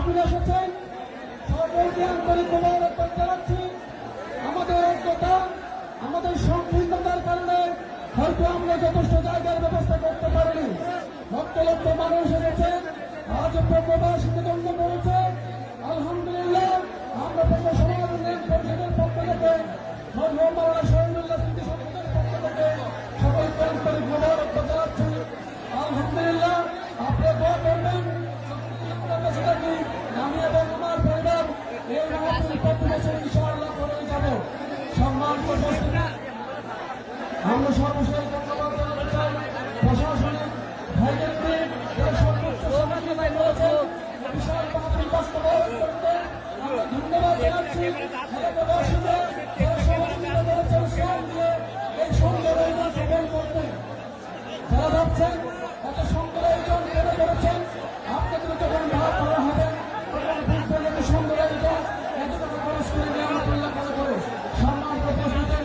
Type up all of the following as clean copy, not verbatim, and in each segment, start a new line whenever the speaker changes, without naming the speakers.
মাহফিলে এসেছেন সকলকে আন্তরিক মোবারকবাদ জানাচ্ছি। আমাদের ঐক্যতা, আমাদের সংকীর্ণতার কারণে হয়তো আমরা যথেষ্ট জায়গার ব্যবস্থা করতে পারিনি। লক্ষ লক্ষ মানুষ এসেছেন, আজ প্রবাসীতে জন্ম করেছে। আলহামদুলিল্লাহ, আমরা সমাজ উন্নয়ন পরিষদের পক্ষ থেকে মরহুম মাওলানা শহীদুল্লাহ স্মৃতি সংসদের পক্ষ থেকে সকলকে আন্তরিক মোবারকবাদ জানাচ্ছি। আলহামদুলিল্লাহ, আপনি দোয়া করবেন আমি এবং আমার পরিবার এই মাহফিল প্রতি বছর ইনশাআল্লাহ করে যাব। সম্মান আমরা সর্বশেষ ধন্যবাদ জানাতে চাই প্রশাসনিক ভাইদেরকে সর্বোচ্চ সহযোগিতা করেছে বিশাল মাহফিল বাস্তবায়ন করতে। আমরা ধন্যবাদ জানাচ্ছি এলাকাবাসীদের যারা সহযোগিতা করেছেন শ্রম দিয়ে এই সুন্দর আয়োজন সফল করতে। যারা ভাবছেন এত সুন্দর আয়োজন কেন করেছেন, আপনাদের যখন ভাব করা হবে তখন বুঝবেন এত সুন্দর আয়োজন এত টাকা খরচ করে নিয়ামতুল্লাহ করে সম্মান উপস্থিতি।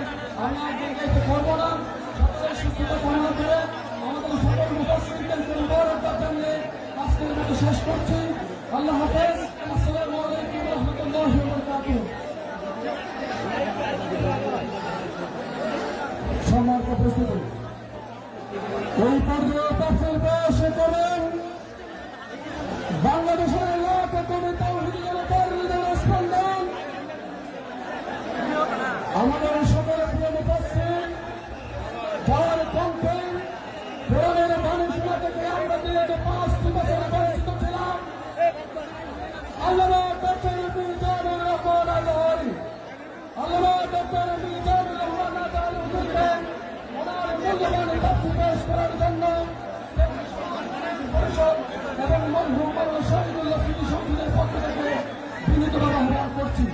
আমি আর দীর্ঘায়িত করবো না, সকলের সুস্থতা কামনা করে আমাদের সকল মুফাসসিরদেরকে মুবারকবাদ জানিয়ে আজকের মতো শেষ করছি। আল্লাহ হাফেজ। আসসালামু আলাইকুম ওয়া রাহমাতুল্লাহি ওয়া বারাকাতুহু। সম্মানিত উপস্থিতি, এই পর্যায়ে তাফসীর পেশ করেন বাংলাদেশের লাখ কোটি তাওহীদি জনতার হৃদয়ের স্পন্দন, আমাদের সকলের প্রিয় মুফাসসির, যার কণ্ঠে কোরআনের বাণী শোনা থেকে আমরা দীর্ঘ 5টি বছর পরিচিত ছিলাম, আল্লামা ডক্টর মিজানুর রহমান আজহারী। আল্লামা ডক্টর মিজানুর রহমান আজহারীকে ওনার মূল্যবান তাফসীর পেশ করার জন্য পরিষদ এবং মরহুম মাওলানা শহীদুল্লাহ স্মৃতি সংসদের পক্ষ থেকে বিনীতভাবে আহ্বান করছি।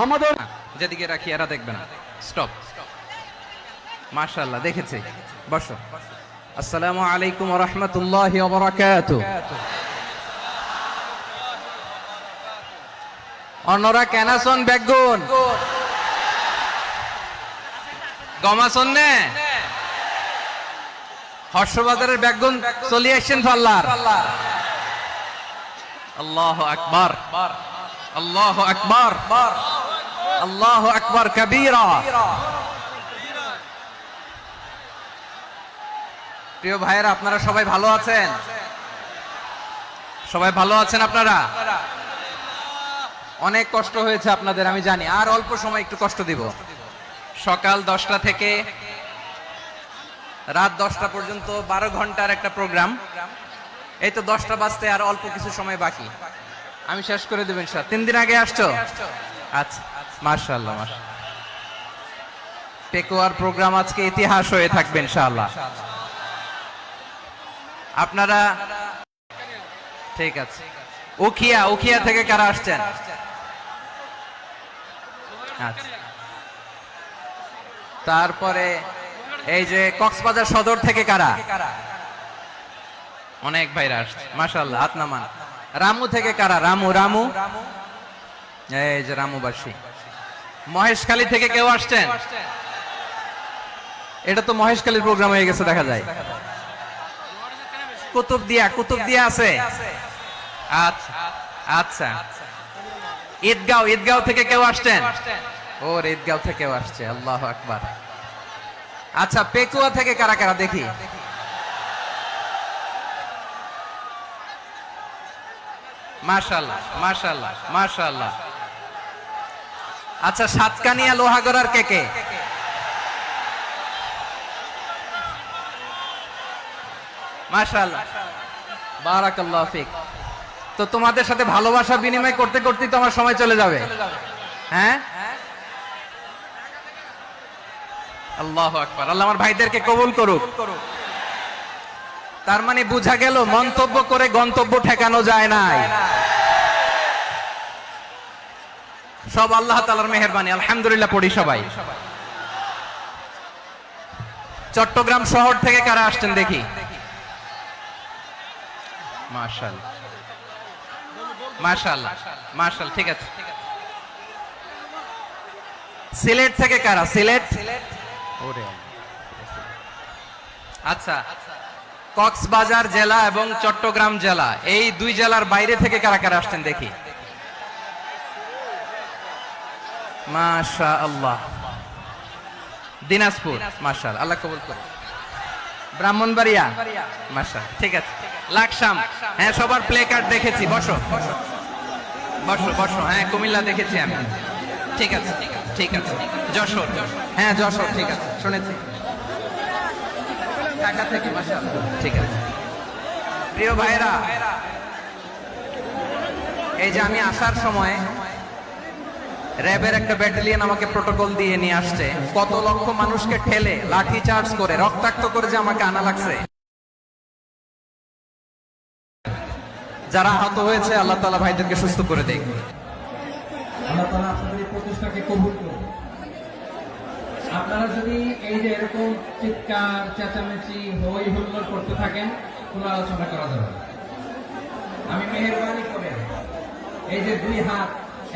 আমাদের যেদিকে রাখি এরা দেখবে না। স্টপ। মাশাআল্লাহ, দেখেছি। বসো। আসসালামু আলাইকুম ওয়া রাহমাতুল্লাহি ওয়া বারাকাতুহু। অন্যরা কেনাসন বেগুন গমাসন নে হর্ষবাজারের বেগুন চলে আসছেন পাল্লার। আল্লাহু আকবার, আল্লাহু আকবার, আল্লাহু আকবার কবীরা। প্রিয় ভাইয়েরা, আপনারা সবাই ভালো আছেন? সবাই ভালো আছেন আপনারা? অনেক কষ্ট হয়েছে আপনাদের, আমি জানি। আর অল্প সময় একটু কষ্ট দিব। সকাল 10টা থেকে রাত 10টা পর্যন্ত 12 ঘন্টার একটা প্রোগ্রাম। এই তো 10টা বাজতে আর অল্প কিছু সময় বাকি, আমি শেষ করে দেব ইনশাআল্লাহ। 3 দিন আগে আসছো? আচ্ছা, মাশাআল্লাহ, মাশাআল্লাহ। পেকুয়ার প্রোগ্রাম আজকে ইতিহাস হয়ে থাকবে ইনশাআল্লাহ। আপনারা ঠিক আছে। উখিয়া থেকে কারা আসছেন? আচ্ছা। তারপরে এই যে কক্সবাজার সদর থেকে কারা? অনেক ভাইরা আসছে, মাশাআল্লাহ, হাত নামান। রামু থেকে কারা? রামু, এই যে রামুবাসী। মহেশখালী থেকে কেউ আসছেন? এটা তো মহেশখালীর প্রোগ্রাম হয়ে গেছে দেখা যায়। কুতুবদিয়া আছে? আচ্ছা আচ্ছা। ঈদগাঁও থেকে কেউ আসছেন? ওর ঈদগাঁও থেকেও আসছে, আল্লাহু আকবার। আচ্ছা, পেকুয়া থেকে কারা কারা দেখি? মাশাআল্লাহ, মাশাআল্লাহ, মাশাআল্লাহ। আচ্ছা, সাতকানিয়া লোহাগড়ার কে? মাশাআল্লাহ, বারাকাল্লাহু ফিক। তো তোমাদের সাথে ভালোবাসা বিনিময় করতে করতে তো আমার সময় চলে যাবে। হ্যাঁ, আল্লাহু আকবার। আল্লাহ আমার ভাইদেরকে কবুল করুক। তার মানে বোঝা গেল মন্তব্য করে গন্তব্য ঠেকানো যায় নাই। সব আল্লাহ তাআলার মেহেরবানি। আলহামদুলিল্লাহ পড়ি সবাই। চট্টগ্রাম শহর থেকে কারা আসছেন দেখি? মাশাআল্লাহ, মাশাআল্লাহ, মাশাআল্লাহ। ঠিক আছে, সিলেট থেকে কারা? সিলেট। আচ্ছা, কক্সবাজার জেলা এবং চট্টগ্রাম জেলা, এই দুই জেলার বাইরে থেকে কারা কারা আসছেন দেখি। মাশাআল্লাহ। দিনাজপুর, মাশাআল্লাহ, আল্লাহ কবুল করুন। ব্রাহ্মণবাড়িয়া, মাশাআল্লাহ, ঠিক আছে। লাকসাম, হ্যাঁ সবার প্লে কার্ড দেখেছি, বসো বসো বসো। হ্যাঁ কুমিল্লা দেখেছি আমি, ঠিক আছে ঠিক আছে। যশোর, হ্যাঁ যশোর, ঠিক আছে, শুনেছি। ঢাকা থেকে, মাশাআল্লাহ, ঠিক আছে। প্রিয় ভাইরা, এই যে আমি আসার সময় র্যাবের একটা ব্যাটালিয়ন আমাকে প্রোটোকল দিয়ে নিয়ে আসছে, কত লক্ষ মানুষকে ঠেলে লাঠি চার্জ করে রক্তাক্ত করে যে আমাকে আনা লাগছে। যারা আহত হয়েছে আল্লাহ তাআলা ভাইদেরকে সুস্থ করে দেয়।
আল্লাহ তাআলা আপনাদের এই প্রচেষ্টাকে কবুল করুন। আপনারা যদি এই যে এরকম চিৎকার চেঁচামেচি হই হুল্লোড় করতে থাকেন, কোনো আলোচনা করা যাবে না। আমি মেহেরবানি করে এই যে দুই হাত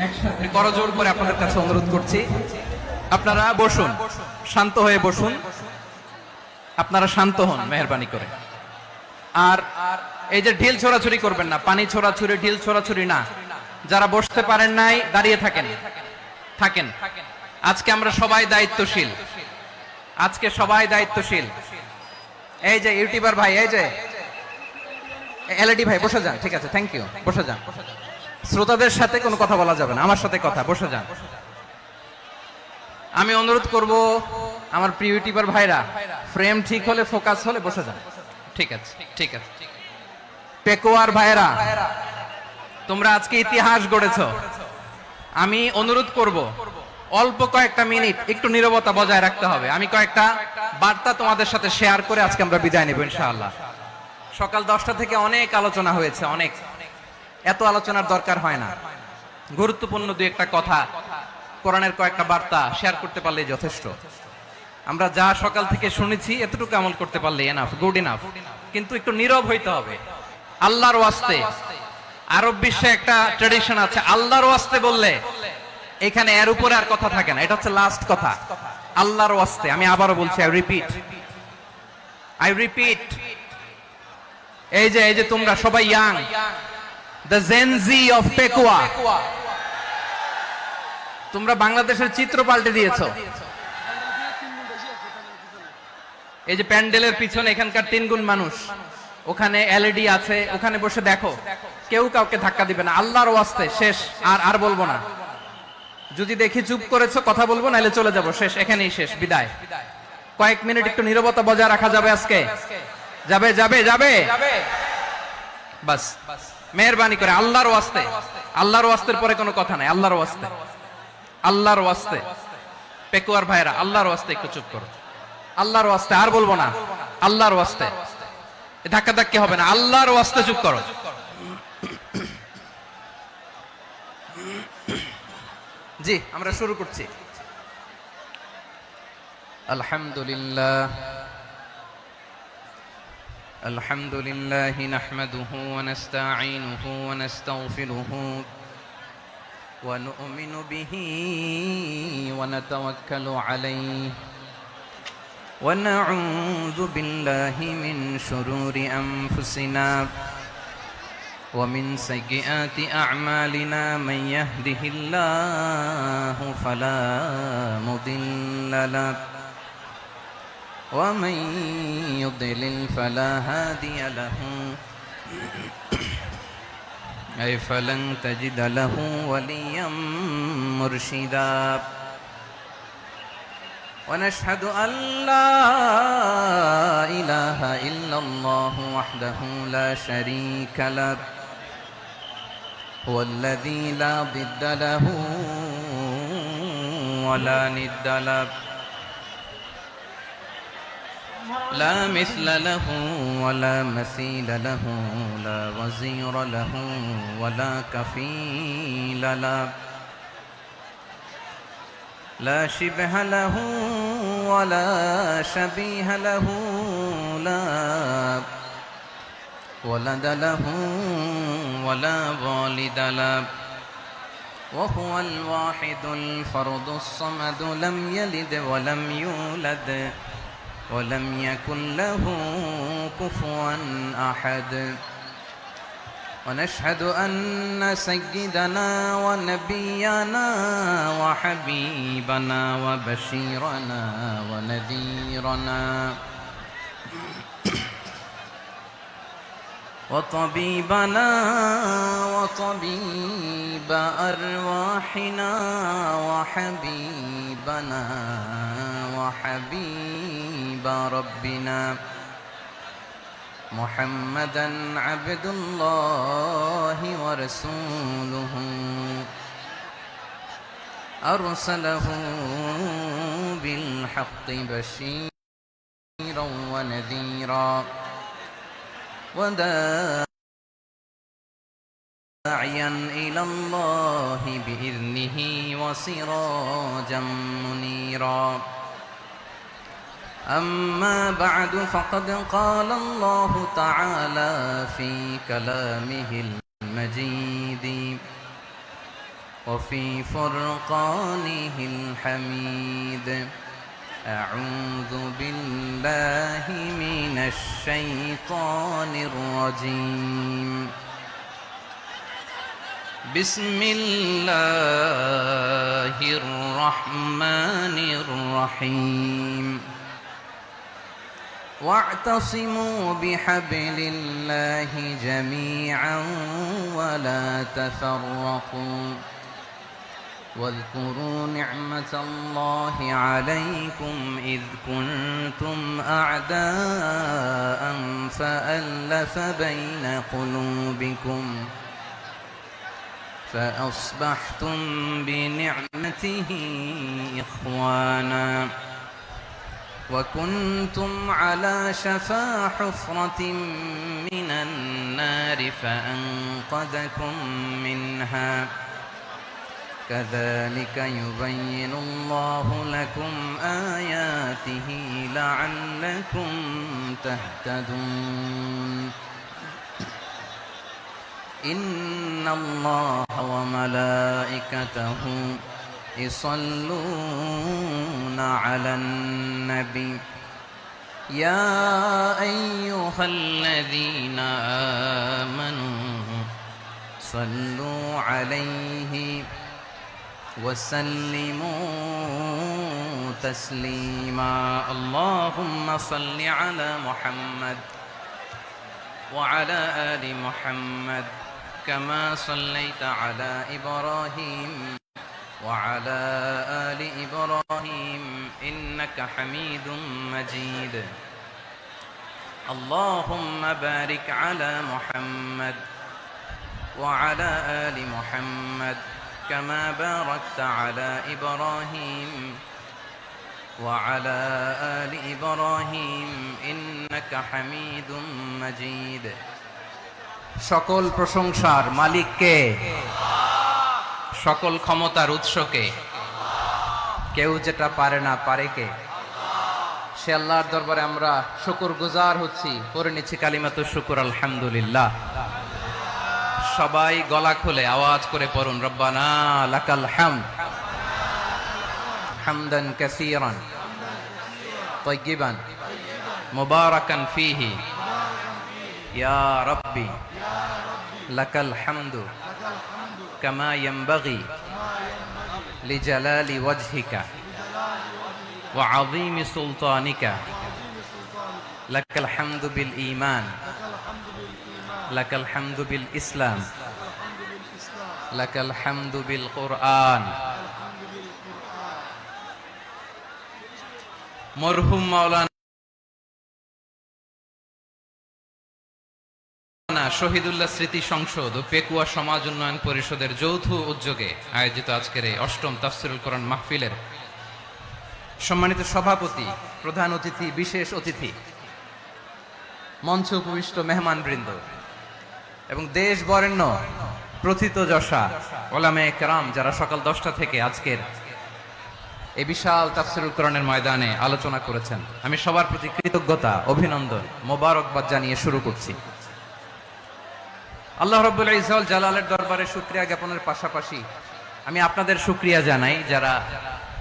একসাথে
করজোর করে আপনাদের কাছে অনুরোধ করছি, আপনারা বসুন, শান্ত হয়ে বসুন, আপনারা শান্ত হন মেহেরবানি করে। আর এই যে ঢিল ছোড়াছুরি করবেন না, পানি ছোড়াছুরি, ঢিল ছোড়াছুরি না। যারা বসতে পারেন নাই দাঁড়িয়ে থাকেন, থাকেন। আজকে আমরা সবাই দায়িত্বশীল, আজকে সবাই দায়িত্বশীল। এই যে ইউটিউবার ভাই, এই যে এলইডি ভাই, বসে যান, ঠিক আছে, থ্যাংক ইউ, বসে যান। শ্রোতাদের সাথে কোনো কথা বলা যাবে না, আমার সাথে কথা, বসে যান। আমি অনুরোধ করব আমার প্রিয় ইউটিউবার ভাইরা, ফ্রেম ঠিক হলে, ফোকাস হলে বসে যান, ঠিক আছে ঠিক আছে। পেকুয়ার ভাইরা, তোমরা আজকে ইতিহাস গড়েছো। আমি অনুরোধ করব অল্প কয়েকটা মিনিট একটু নীরবতা বজায় রাখতে হবে। আমি কয়েকটা বার্তা তোমাদের সাথে শেয়ার করে আজকে আমরা বিদায় নেব ইনশাআল্লাহ। সকাল 10টা থেকে অনেক আলোচনা হয়েছে, অনেক, এত আলোচনার দরকার হয় না। গুরুত্বপূর্ণ দুই একটা কথা, কোরআনের কয়েকটা বার্তা শেয়ার করতে পারলেই যথেষ্ট। আমরা যা সকাল থেকে শুনেছি এতটুকু আমল করতে পারলে এনাফ, গুড ইনাফ। কিন্তু একটু নীরব হইতে হবে আল্লাহর ওয়াস্তে। আরব বিশ্বে একটা ট্র্যাডিশন আছে, আল্লাহর ওয়াস্তে বললে এখানে এর উপরে আর কথা থাকে না, এটা হচ্ছে লাস্ট কথা। আল্লাহর ওয়াস্তে, আমি আবারও বলছি, আই রিপিট। এই যে তোমরা সবাই young, the Gen Z of Pekua, তোমরা বাংলাদেশের চিত্র পাল্টে দিয়েছো। এই যে প্যান্ডেলের পিছনে এখানকার 3 গুণ মানুষ, ওখানে এলইডি আছে, ওখানে বসে দেখো, কেউ কাউকে ধাক্কা দিবে না। আল্লাহর ওয়াস্তে, শেষ। আর বলবো না। যদি দেখি চুপ করেছো, কথা বলবো, নাইলে চলে যাবো, শেষ, এখানেই শেষ, বিদায়। কয়েক মিনিট একটু নীরবতা বজায় রাখা যাবে আজকে? যাবে যাবে যাবে, বাস মেহেরবানি করে আল্লাহর ওয়াস্তে। আল্লাহর ওয়াস্তের পরে কোনো কথা নাই, আল্লাহর ওয়াস্তে, আল্লাহর ওয়াস্তে। পেকুয়ার ভাইরা, আল্লাহর ওয়াস্তে একটু চুপ করো, আল্লাহর ওয়াস্তে, আর বলবো না, আল্লাহর ওয়াস্তে। ধাক্কা ধাক্কি হবে না, আল্লাহর ওয়াস্তে চুপ করো। জি, আমরা শুরু করছি। আলহামদুলিল্লাহ, আলহামদুলিল্লাহ নাহমাদুহু ওয়া নাস্তাঈনুহু ওয়া নাস্তাগফিরুহু ওয়া নু'মিনু বিহি ওয়া নাতাওয়াক্কালু আলাইহি ওয়া নাউযু বিল্লাহি মিন শুরুরি আনফুসিনা ومن سيئات أعمالنا من يهده الله فلا مضل له ومن يضلل فلا هادي له أي فلن تجد له وليا مرشدا ونشهد أن لا إله إلا الله وحده لا شريك له هو الذي لا ضد له ولا ند له لا مثل له ولا مثيل له لا وزير له ولا كفيل له لا شبه له ولا شبيه له لا ولد له ولا والد له وهو الواحد الفرد الصمد لم يلد ولم يولد ولم يكن له كفوا أحد ونشهد أن سيدنا ونبينا وحبيبنا وبشيرنا ونذيرنا وطبيبنا وطبيب أرواحنا وحبيبنا وحبيب ربنا محمدا عبد الله ورسوله أرسله بالحق بشيرا ونذيرا وداعيا إلى الله بإذنه وسراجا منيرا أما بعد فقد قال الله تعالى في كلامه المجيد وفي فرقانه الحميد أعوذ بالله من الشيطان الرجيم بسم الله الرحمن الرحيم واعتصموا بحبل الله جميعا ولا تفرقوا واذكروا نعمة الله عليكم إذ كنتم أعداء فألف بين قلوبكم فأصبحتم بنعمته إخوانا وكنتم على شفا حفرة من النار فأنقذكم منها كذلك يبين الله لكم آياته لعلكم تهتدون إن الله وملائكته يصلون على النبي يا أيها الذين آمنوا صلوا عليه وسلموا تسليما اللهم صل على محمد وعلى آل محمد كما صليت على إبراهيم وعلى آل إبراهيم إنك حميد مجيد اللهم بارك على محمد وعلى آل محمد كما باركت على إبراهيم وعلى آل إبراهيم إنك حميد مجيد সকল প্রশংসার মালিক কে সকল ক্ষমতার উৎস কে কেউ যেটা পারে না পারে কে সে আল্লাহর দরবারে আমরা শুকরগুজার হচ্ছি পড়ে নিচ্ছি কালিমাতুশ শুকর আলহামদুলিল্লাহ সবাই গলা খুলে আওয়াজ করে পড়ুন রব্বানা লাকাল হামদ হামদান কাসীরান তাইয়িবান মুবারাকান ফীহি ইয়া রাব্বি লাকাল হামদু কামা ইয়ানবাগি লিজালালি ওয়াজহিকা ওয়া আযীমি সুলতানিকা লাকাল হামদু বিল ঈমান لك الحمد بالإسلام لك الحمد بالقرآن মরহুম মাওলানা শহীদুল্লাহ স্মৃতি সংসদ ও পেকুয়া সমাজ উন্নয়ন পরিষদের যৌথ উদ্যোগে আয়োজিত আজকের এই অষ্টম তাফসীরুল কোরআন মাহফিলের সম্মানিত সভাপতি প্রধান অতিথি বিশেষ অতিথি মঞ্চে উপবিষ্ট মেহমানবৃন্দ এবং দেশ বরেণ্য প্রথিতযশা ওলামায়ে কেরাম যারা সকাল 10টা থেকে আজকের এই বিশাল তাফসীরুল কোরআনের ময়দানে আলোচনা করেছেন আমি সবার প্রতি কৃতজ্ঞতা অভিনন্দন মোবারকবাদ জানিয়ে শুরু করছি আল্লাহ রাব্বুল ইজ্জত জালালের দরবারে শুকরিয়া জ্ঞাপনের পাশাপাশি আমি আপনাদের শুকরিয়া জানাই যারা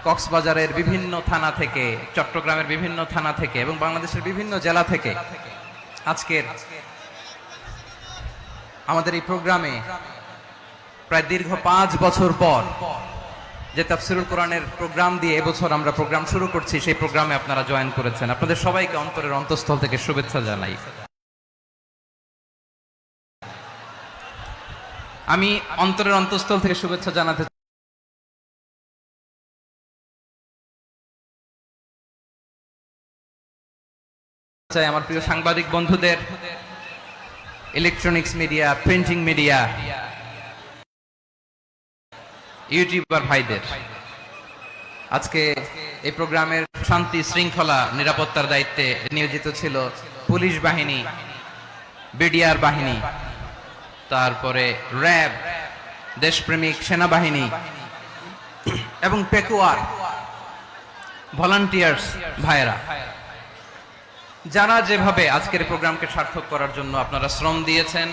কক্সবাজারের বিভিন্ন থানা থেকে, চট্টগ্রামের বিভিন্ন থানা থেকে এবং বাংলাদেশের বিভিন্ন জেলা থেকে আজকের আমাদের এই প্রোগ্রামে প্রায় দীর্ঘ 5 বছর পর যে তাফসিরুল কোরআনের প্রোগ্রাম দিয়ে এবছর আমরা প্রোগ্রাম শুরু করছি, সেই প্রোগ্রামে আপনারা জয়েন করেছেন। আপনাদের সবাইকে অন্তরের অন্তঃস্থল থেকে শুভেচ্ছা জানাই। আমি অন্তরের অন্তঃস্থল থেকে শুভেচ্ছা জানাতে চাই আমার প্রিয় সাংবাদিক বন্ধুদের, electronics media, printing media, YouTuber ভাইদের। আজকে এই প্রোগ্রামের শান্তি শৃঙ্খলা নিরাপত্তার দায়িত্বে নিয়োজিত ছিল পুলিশ বাহিনী, বিডিআর বাহিনী, তারপরে র্যাব, দেশপ্রেমিক সেনাবাহিনী এবং পেকুয়ার ভলান্টিয়ার্স ভাইয়েরা, যারা যেভাবে আজকের প্রোগ্রামকে সার্থক করার জন্য আপনারা শ্রম দিয়েছেন,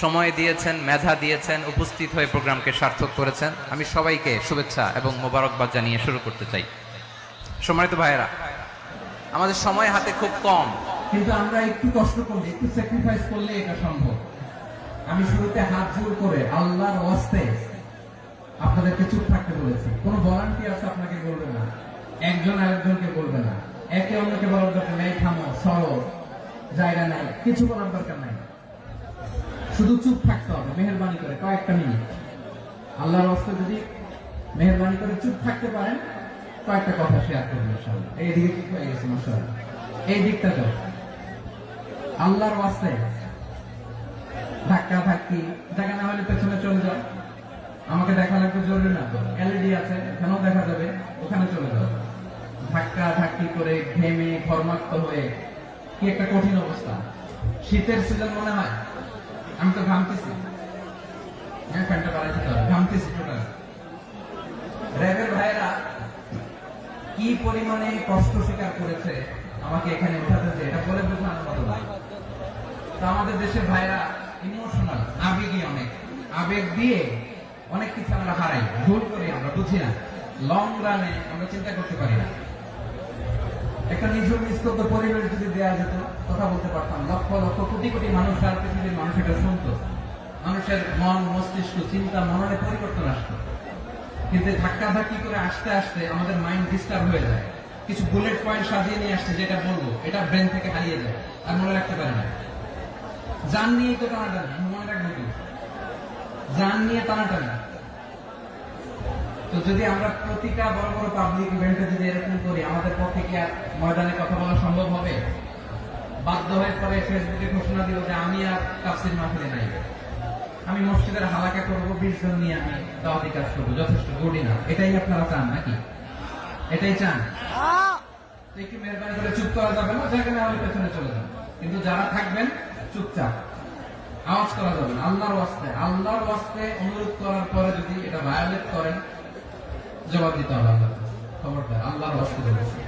সময় দিয়েছেন, মেধা দিয়েছেন, উপস্থিত হয়ে প্রোগ্রামকে সার্থক করেছেন, আমি সবাইকে শুভেচ্ছা এবং মোবারকবাদ জানিয়ে শুরু করতে চাই। সম্মানিত ভাইয়েরা, আমাদের সময় হাতে খুব কম,
কিন্তু আমরা একটু কষ্ট করলে, একটু স্যাক্রিফাইস করলে এটা সম্ভব। আমি শুরুতে হাত জোর করে আল্লাহর ওয়াস্তে আপনাদেরকে চুপ থাকতে বলেছি। কোনো ভলান্টিয়ার্স আপনাকে বলবে না, একজন আরেকজনকে বলবে না, একে অন্যকে বলার দরকার নেই, থামো, সরো, জায়গা নাই, কিছু বলার দরকার নাই, শুধু চুপ থাকতে হবে মেহেরবানি করে কয়েকটা মিনিট। আল্লাহর ওয়াস্তে যদি মেহেরবানি করে চুপ থাকতে পারেন, কয়েকটা কথা শেয়ার করবেন ইনশাআল্লাহ। এই দিকে ঠিক হয়ে গেছে মাশাআল্লাহ, এই দিকটা যাও। আল্লাহর ওয়াস্তে ধাক্কা ধাক্কি জায়গা না হলে পেছনে চলে যাও। আমাকে দেখা লাগবে জরুরি না তো, এলইডি আছে, এখানেও দেখা যাবে, ওখানে চলে যাও। ধাক্কা ধাক্কি করে ঘেমে ঘর্মাক্ত হয়ে কি একটা কঠিন অবস্থা। শীতের সিজন মনে হয়, আমি তো ঘামতেছি, হ্যাঁ ফ্যানটা বাড়াইতে হবে, ঘামতেছি টোটাল। র্যাবের ভাইয়েরা কি পরিমাণে কষ্ট স্বীকার করেছে আমাকে এখানে উঠাতে, যে এটা বলে বোঝানোর মতো না। তো আমাদের দেশের ভাইরা ইমোশনাল, আবেগী, অনেক আবেগ দিয়ে অনেক কিছু আমরা হারাই, ভুল করি, আমরা বুঝি না, লং রানে আমরা চিন্তা করতে পারি না। একটা নিঝুম নিস্তব্ধ পরিবেশ যদি দেওয়া যেত, কথা বলতে পারতাম, লক্ষ লক্ষ কোটি কোটি মানুষ আর পৃথিবীর মানুষ এটা শুনতো, মানুষের মন মস্তিষ্ক চিন্তা মননে পরিবর্তন আসতো। কিন্তু ধাক্কা ধাক্কি করে আসতে আসতে আমাদের মাইন্ড ডিস্টার্ব হয়ে যায়। কিছু বুলেট পয়েন্ট সাজিয়ে নিয়ে আসছে, যেটা বলবো এটা ব্রেন থেকে হারিয়ে যায়, আর মনে রাখতে পারে না। জান নিয়ে তো টানাটানি, মনে রাখবো কি, জান নিয়ে টানাটানি। তো যদি আমরা প্রতিটা বড় বড় পাবলিক ইভেন্টে যদি এরকম করি, আমাদের পক্ষে কি আর ময়দানে কথা বলা সম্ভব হবে? বাধ্য হয়ে পরে ফেসবুকে ঘোষণা দিল যে আমি আর তাফসীর মাহফিলে নাই, আমি মসজিদের হালাকা করবো, 20 জন নিয়ে আমি দাওয়াতি কাজ করবো, যথেষ্ট গুড ইনাফ। এটাই আপনারা চান নাকি? এটাই চান? একটু মেহরবানি করে চুপ করা যাবে না, জায়গা না হলে পেছনে চলে যান। কিন্তু যারা থাকবেন চুপচাপ, আওয়াজ করা যাবে না। আল্লাহর ওয়াস্তে, আল্লাহর ওয়াস্তে অনুরোধ করার পরে যদি এটা ভায়োলেট করেন, জবাব দিতে হবে আল্লাহ। খবরদার, আল্লাহর ওয়াস্তে বলেছি,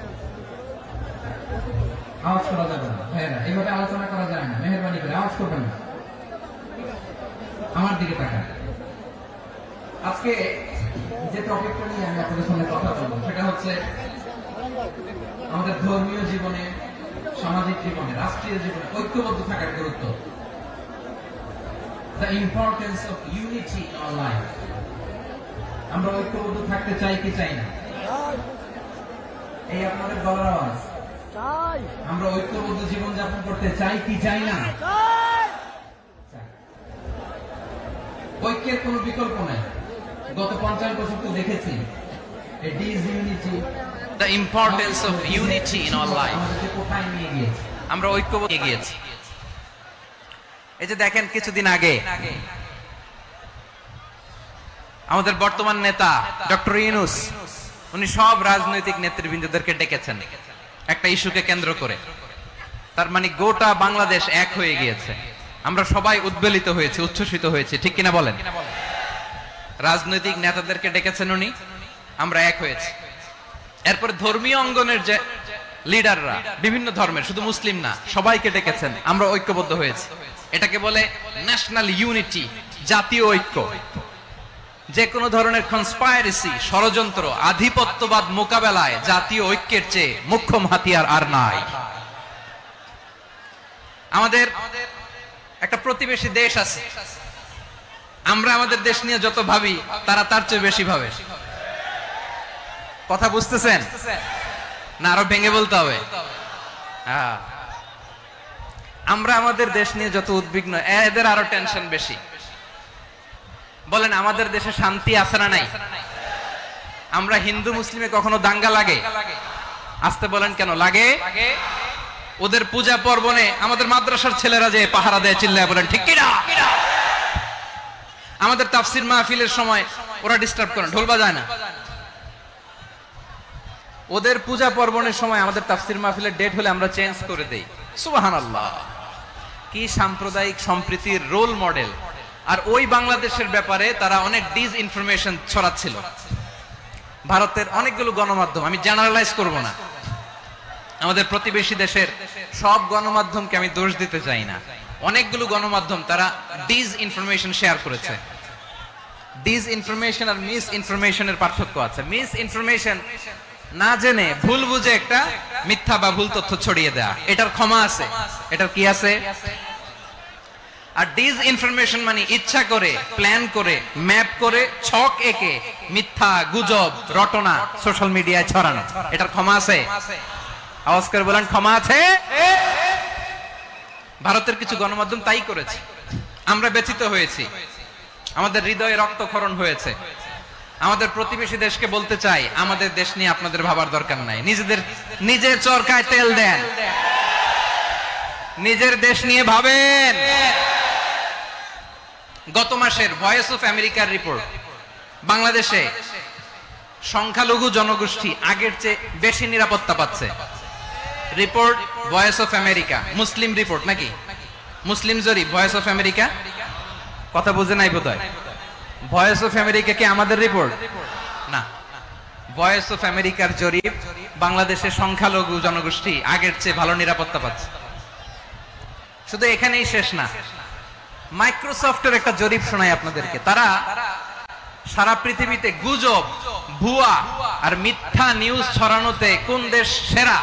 আওয়াজ করা যাবে না। ভাইয়েরা, এইভাবে আলোচনা করা যায় না, মেহরবানি করে আওয়াজ করবেন না। আমার দিকে তাকান। আজকে যে টপিকটা নিয়ে আমি আপনাদের সঙ্গে কথা বলবো, সেটা হচ্ছে আমাদের ধর্মীয় জীবনে, সামাজিক জীবনে, রাষ্ট্রীয় জীবনে ঐক্যবদ্ধ থাকার গুরুত্ব। The importance of unity in our life. আমরা ঐক্যবদ্ধ থাকতে চাই কি চাই না? এই আপনাদের গলার আওয়াজ। আমরা ঐক্যবদ্ধ জীবন যাপন করতে চাই কি চাই না? ঐক্যের কোনো বিকল্প নাই। গত 50 বছর তো দেখেছি এই ডিসইউনিটি,
the importance of unity in our life.
আমাদেরকে কোথায় নিয়ে গিয়েছে?
আমরা ঐক্যবদ্ধ হয়ে গিয়েছি। এই যে দেখেন, কিছুদিন আগে আমাদের বর্তমান নেতা ডক্টর ইউনূস, উনি সব রাজনৈতিক নেতৃবৃন্দদেরকে ডেকেছেন একটা ইস্যুকে কেন্দ্র করে। তার মানে গোটা বাংলাদেশ এক হয়ে গিয়েছে। আমরা সবাই উদ্বেলিত হয়েছি, উচ্ছ্বসিত হয়েছি, ঠিক কিনা বলেন? রাজনৈতিক নেতাদেরকে ডেকেছেন উনি, আমরা এক হয়েছি। এরপরে ধর্মীয় অঙ্গনের যে লিডাররা, বিভিন্ন ধর্মের, শুধু মুসলিম না, সবাইকে ডেকেছেন, আমরা ঐক্যবদ্ধ হয়েছি। এটাকে বলে ন্যাশনাল ইউনিটি, জাতীয় ঐক্য। যে কোনো ধরনের কনস্পাইরেসি, ষড়যন্ত্র, আধিপত্যবাদ মোকাবেলায় জাতীয় ঐক্যের চেয়ে মুখ্য হাতিয়ার আর নাই। আমাদের একটা প্রতিবেশী দেশ আছে, আমরা আমাদের দেশ নিয়ে যত ভাবি তারা তার চেয়ে বেশি ভাবে। কথা বুঝতেছেন না? আরো ভেঙে বলতে হবে। আমরা আমাদের দেশ নিয়ে যত উদ্বিগ্ন, এদের আরো টেনশন বেশি। বলেন আমাদের দেশে শান্তি আছে না নাই? আমরা হিন্দু মুসলিমে কখনো দাঙ্গা লাগে? আসতে বলেন কেন লাগে? ওদের পূজা পর্বণে আমাদের মাদ্রাসার ছেলেরা যে পাহারা দেয়, চিল্লায় বলেন ঠিক কিনা? আমাদের তাফসির মাহফিলের সময় ওরা ডিস্টার্ব করে, ঢোল বাজায় না। ওদের পূজা পর্বণের সময় আমাদের তাফসির মাহফিলের ডেট হলে আমরা চেঞ্জ করে দেই। সুবহানাল্লাহ, কি সাম্প্রদায়িক সম্প্রীতির রোল মডেল। আর ওই বাংলাদেশের ব্যাপারে তারা অনেক ডিসইনফরমেশন ছড়াচ্ছিল। ভারতের অনেকগুলো গণমাধ্যম, আমি জেনারেলাইজ করব না, আমাদের প্রতিবেশী দেশের সব গণমাধ্যমকে আমি দোষ দিতে চাই না, অনেকগুলো গণমাধ্যম তারা ডিসইনফরমেশন শেয়ার করেছে। ডিসইনফরমেশন আর মিস ইনফরমেশনের পার্থক্য আছে। মিস ইনফরমেশন না জেনে ভুল বুঝে একটা মিথ্যা বা ভুল তথ্য ছড়িয়ে দেয়া, এটার ক্ষমা আছে, এটার কি আছে। আর ডিসইনফরমেশন মানে ইচ্ছা করে, প্ল্যান করে, ম্যাপ করে, ছক এঁকে মিথ্যা, গুজব, রটনা সোশ্যাল মিডিয়ায় ছড়ানো, এটার ক্ষমা আছে? আওয়াজ করে বলেন ক্ষমা আছে? ভারতের কিছু গণমাধ্যম তাই করেছে, আমরা ব্যথিত হয়েছি, আমাদের হৃদয়ে রক্তক্ষরণ হয়েছে। আমাদের প্রতিবেশী দেশকে বলতে চাই, আমাদের দেশ নিয়ে আপনাদের ভাবার দরকার নাই, নিজের চরকায় তেল দেন, নিজের দেশ নিয়ে ভাবেন। গত মাসের ভয়েস অফ আমেরিকার রিপোর্ট, বাংলাদেশে সংখ্যালঘু জনগোষ্ঠী আগের চেয়ে বেশি নিরাপত্তা পাচ্ছে। Report voice of America, Muslim report নাকি? মুসলিম জরিপ, ভয়েস অফ আমেরিকা। কথা বুঝে নাই বোধহয়। ভয়েস অফ আমেরিকা কি আমাদের রিপোর্ট না? ভয়েস অফ আমেরিকার জরিপ, বাংলাদেশের সংখ্যালঘু জনগোষ্ঠী আগের চেয়ে ভালো নিরাপত্তা পাচ্ছে। শুধু এখানেই শেষ না, মাইক্রোসফটের একটা জরিপ শোনাই আপনাদেরকে। তারা সারা পৃথিবীতে গুজব, ভুয়া আর মিথ্যা নিউজ ছড়ানোতে কোন দেশ সেরা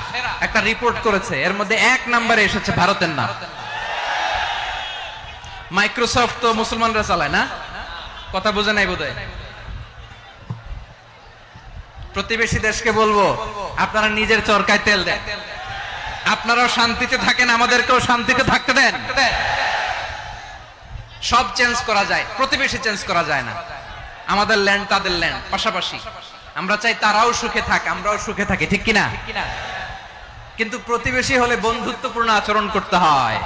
একটা রিপোর্ট করেছে, এর মধ্যে 1 নম্বরে এসেছে ভারতের নাম। মাইক্রোসফট তো মুসলমানরা চালায় না? কথা বোঝে নাই বোধহয়। প্রতিবেশী দেশকে বলবো, আপনারা নিজের চরকায় তেল দেন, আপনারাও শান্তিতে থাকেন, আমাদেরকেও শান্তিতে থাকতে দেন। সব চেঞ্জ করা যায়, প্রতিবেশী চেঞ্জ করা যায় না। আমাদের ল্যান্ড তাদের ল্যান্ড, পাশাপাশি। আমরা চাই তারাও সুখে থাক, আমরাও সুখে থাকি, ঠিক কিনা? কিন্তু প্রতিবেশী হলে বন্ধুত্বপূর্ণ আচরণ করতে হয়।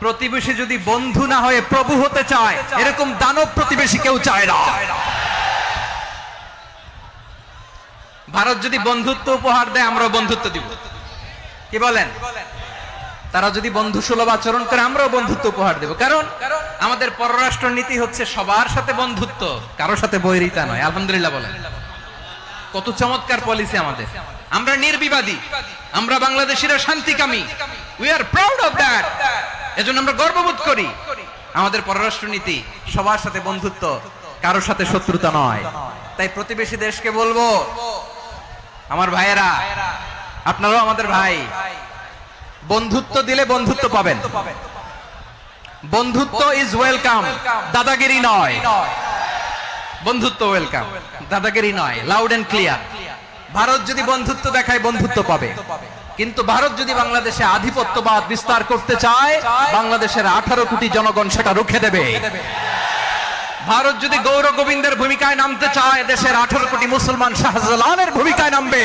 প্রতিবেশী যদি বন্ধু না হয়ে প্রভু হতে চায়, এরকম দানব প্রতিবেশী কেউ চায় না। ভারত যদি বন্ধুত্ব উপহার দেয়, আমরাও বন্ধুত্ব দিব। কি বলেন? তারা যদি বন্ধু সুলভ আচরণ করে, আমরাও বন্ধুত্ব উপহার দেব। কারণ আমাদের পররাষ্ট্র নীতি হচ্ছে সবার সাথে বন্ধুত্ব, কারোর সাথে বৈরিতা নয়। আলহামদুলিল্লাহ বলেন, কত চমৎকার পলিসি আমাদের। আমরা নির্বিবাদী, আমরা বাংলাদেশিরা শান্তিকামী। We are proud of that. এজন্য আমরা গর্ববোধ করি। আমাদের পররাষ্ট্র নীতি সবার সাথে বন্ধুত্ব, কারোর সাথে শত্রুতা নয়। তাই প্রতিবেশী দেশকে বলবো, আমার ভাইয়েরা, আপনারাও আমাদের ভাই, বন্ধুত্ব দিলে বন্ধুত্ব পাবেন। বন্ধুত্ব ইজ ওয়েলকাম, দাদাগিরি নয়। বন্ধুত্ব ওয়েলকাম, দাদাগিরি নয়। Loud and clear. ভারত যদি বন্ধুত্ব দেখায়, বন্ধুত্ব পাবে। কিন্তু ভারত যদি বাংলাদেশে আধিপত্যবাদ বিস্তার করতে চায়, বাংলাদেশের 18 কোটি জনগণ সেটা রুখে দেবে। ভারত যদি গৌর গোবিন্দের ভূমিকায় নামতে চায়, দেশের 18 কোটি মুসলমান শাহজালালের ভূমিকায় নামবে।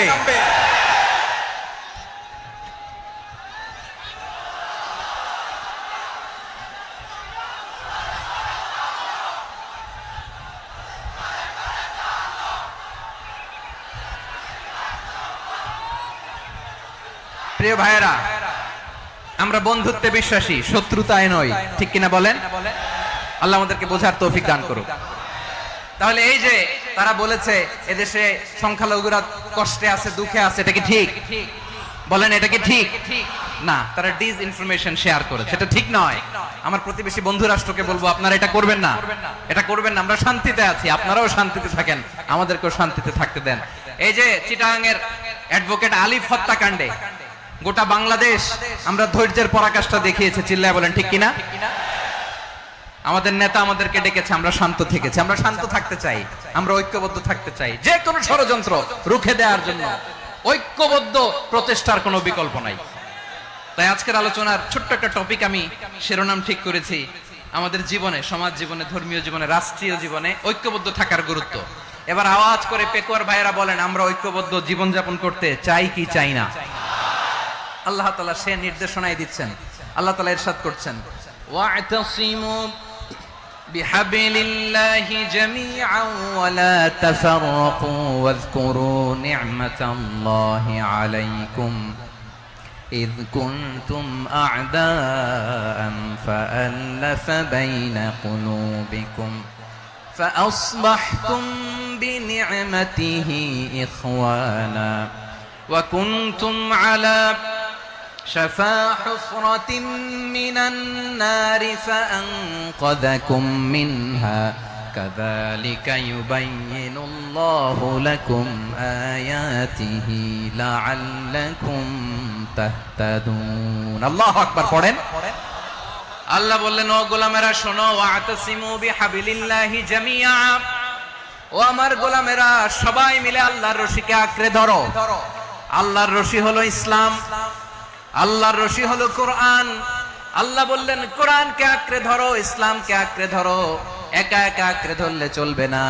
প্রিয় ভাইয়েরা, আমরা বন্ধুত্বে বিশ্বাসী, শত্রুতায় নয়, ঠিক কিনা বলেন? আল্লাহ আমাদেরকে বোঝার তৌফিক দান করুক। তাহলে এই যে তারা বলেছে এদেশে সংখ্যালঘুরা কষ্টে আছে, দুঃখে আছে, এটা কি ঠিক? বলেন এটা কি ঠিক? না, তারা ডিস ইনফরমেশন শেয়ার করেছে, এটা ঠিক নয়। আমার প্রতিবেশী বন্ধু রাষ্ট্রকে বলবো আপনারা এটা করবেন না, এটা করবেন না। আমরা শান্তিতে আছি, আপনারাও শান্তিতে থাকেন, আমাদেরকেও শান্তিতে থাকতে দেন। এই যে চিটাগাংয়ের অ্যাডভোকেট আলিফ হত্যাকাণ্ডে গোটা বাংলাদেশ আমরা ধৈর্যের পরাকাষ্ঠা দেখিয়েছে, চিল্লায় বলেন ঠিক কিনা? আমাদের নেতা আমাদেরকে ডেকেছে, আমরা শান্ত থেকেছি, আমরা শান্ত থাকতে চাই, আমরা ঐক্যবদ্ধ থাকতে চাই। যে কোনো ষড়যন্ত্র রুখে দেওয়ার জন্য ঐক্যবদ্ধ প্রচেষ্টার কোনো বিকল্প নাই। তাই আজকের আলোচনার ছোট্ট একটা টপিক আমি শিরোনাম ঠিক করেছি, আমাদের জীবনে, সমাজ জীবনে, ধর্মীয় জীবনে, রাষ্ট্রীয় জীবনে ঐক্যবদ্ধ থাকার গুরুত্ব। এবার আওয়াজ করে পেকুয়ার ভাইয়েরা বলেন, আমরা ঐক্যবদ্ধ জীবনযাপন করতে চাই কি চাই না? আল্লাহ তাআলা সে নির্দেশনাই দিচ্ছেন। আল্লাহ তাআলা ইরশাদ করছেন, ওয়া'তাসিমু বিহাবলিল্লাহি জামিআন ওয়া লা তাফাররাকু ওয়াযকুরু নি'মাতাল্লাহি আলাইকুম إذ كنتم أعداء فألف بين قلوبكم فأصبحتم بنعمته إخوانا وكنتم على شفا حفرة من النار فأنقذكم منها كذلك يبين الله لكم آياته لعلكم تهتدون الله أكبر পড়েন। আল্লাহ বললেন, ও গোলামেরা শোনো, ওয়া'তাসিমু বিহাবলিল্লাহি জামিআ, ও আমার গোলামেরা সবাই মিলে আল্লাহর রশিকে আঁকড়ে ধরো। আল্লাহর রশি হলো ইসলাম, আল্লাহর রশি হলো কোরআন। আল্লাহ বললেন কোরআনকে আঁকড়ে ধরো, ইসলামকে আঁকড়ে ধরো। একা একা আঁকড়ে ধরলে চলবে না,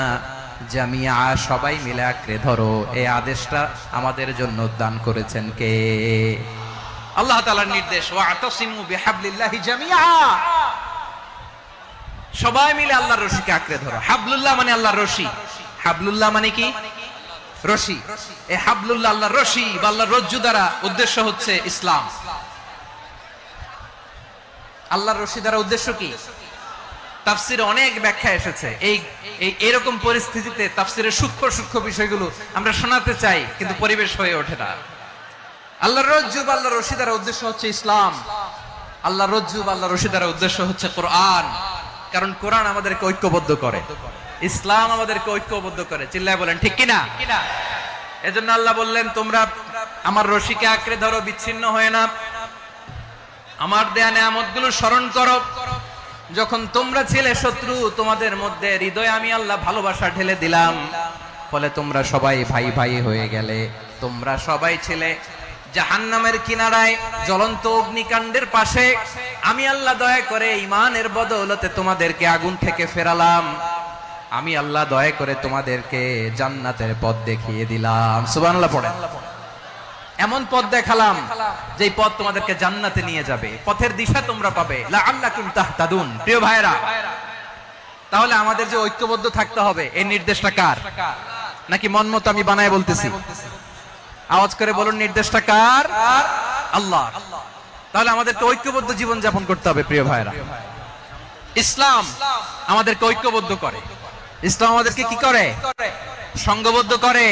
জামিয়া সবাই মিলে আঁকড়ে ধরো। এই আদেশটা আমাদের জন্য দান করেছেন কে? আল্লাহ তাআলার নির্দেশ, ওয়া'তাসিমু বিহাবলিল্লাহি জামিআ, সবাই মিলে আল্লাহর রশিকে আঁকড়ে ধরো। হাবলুল্লাহ মানে আল্লাহর রশি, হাবলুল্লাহ মানে কি? রশি। এই হাবলুল্লাহ আল্লাহর রশি বা আল্লাহর রজ্জু দ্বারা উদ্দেশ্য হচ্ছে ইসলাম। আল্লাহর রশি দ্বারা উদ্দেশ্য কি? তাফসিরে অনেক ব্যাখ্যা এসেছে। এই এরকম পরিস্থিতিতে তাফসিরের সূক্ষ্ম সূক্ষ্ম বিষয়গুলো আমরা শোনাতে চাই, কিন্তু পরিবেশ হয়ে ওঠে না। আল্লাহর রজ্জু বা আল্লাহর রশি দ্বারা উদ্দেশ্য হচ্ছে ইসলাম, আল্লাহর রজ্জু বা আল্লাহর রশি দ্বারা উদ্দেশ্য হচ্ছে কোরআন। কারণ কোরআন আমাদেরকে ঐক্যবদ্ধ করে, ইসলাম আমাদেরকে ঐক্যবদ্ধ করে। চিল্লায় বলেন ঠিক কিনা? এজন্য আল্লাহ বললেন, তোমরা আমার রশিকে আঁকড়ে ধরো, বিচ্ছিন্ন হয়ে না, আমার দেয়া নেয়ামতগুলো স্মরণ করো। যখন তোমরা ছিলে শত্রু, তোমাদের মধ্যে হৃদয়ে আমি আল্লাহ ভালোবাসা ঢেলে দিলাম, ফলে তোমরা সবাই ভাই ভাই হয়ে গেলে। তোমরা সবাই ছিলে জাহান্নামের কিনারায়, জ্বলন্ত অগ্নিকাণ্ডের পাশে। আমি আল্লাহ দয়া করে ঈমানের বদৌলতে তোমাদেরকে আগুন থেকে ফেরালাম। আমি আল্লাহ দয়া করে তোমাদেরকে জান্নাতের পথ দেখিয়ে দিলাম। সুবহানাল্লাহ পড়েন। এমন পথ দেখালাম যে পথ তোমাদেরকে জান্নাতে নিয়ে যাবে, পথের দিশা তোমরা পাবে। লাআল্লাকুম তাহতাদুন। প্রিয় ভাইরা, তাহলে আমাদের যে ঐক্যবদ্ধ থাকতে হবে, এই নির্দেশটা কার? নাকি মন মতো আমি বানায় বলতেছি? আওয়াজ করে বলুন, নির্দেশটা কার? আল্লাহ। তাহলে আমাদেরকে ঐক্যবদ্ধ জীবন যাপন করতে হবে। প্রিয় ভাইরা, ইসলাম আমাদেরকে ঐক্যবদ্ধ করে। ইসলাম আমাদেরকে কি করে? সংঘবদ্ধ করে,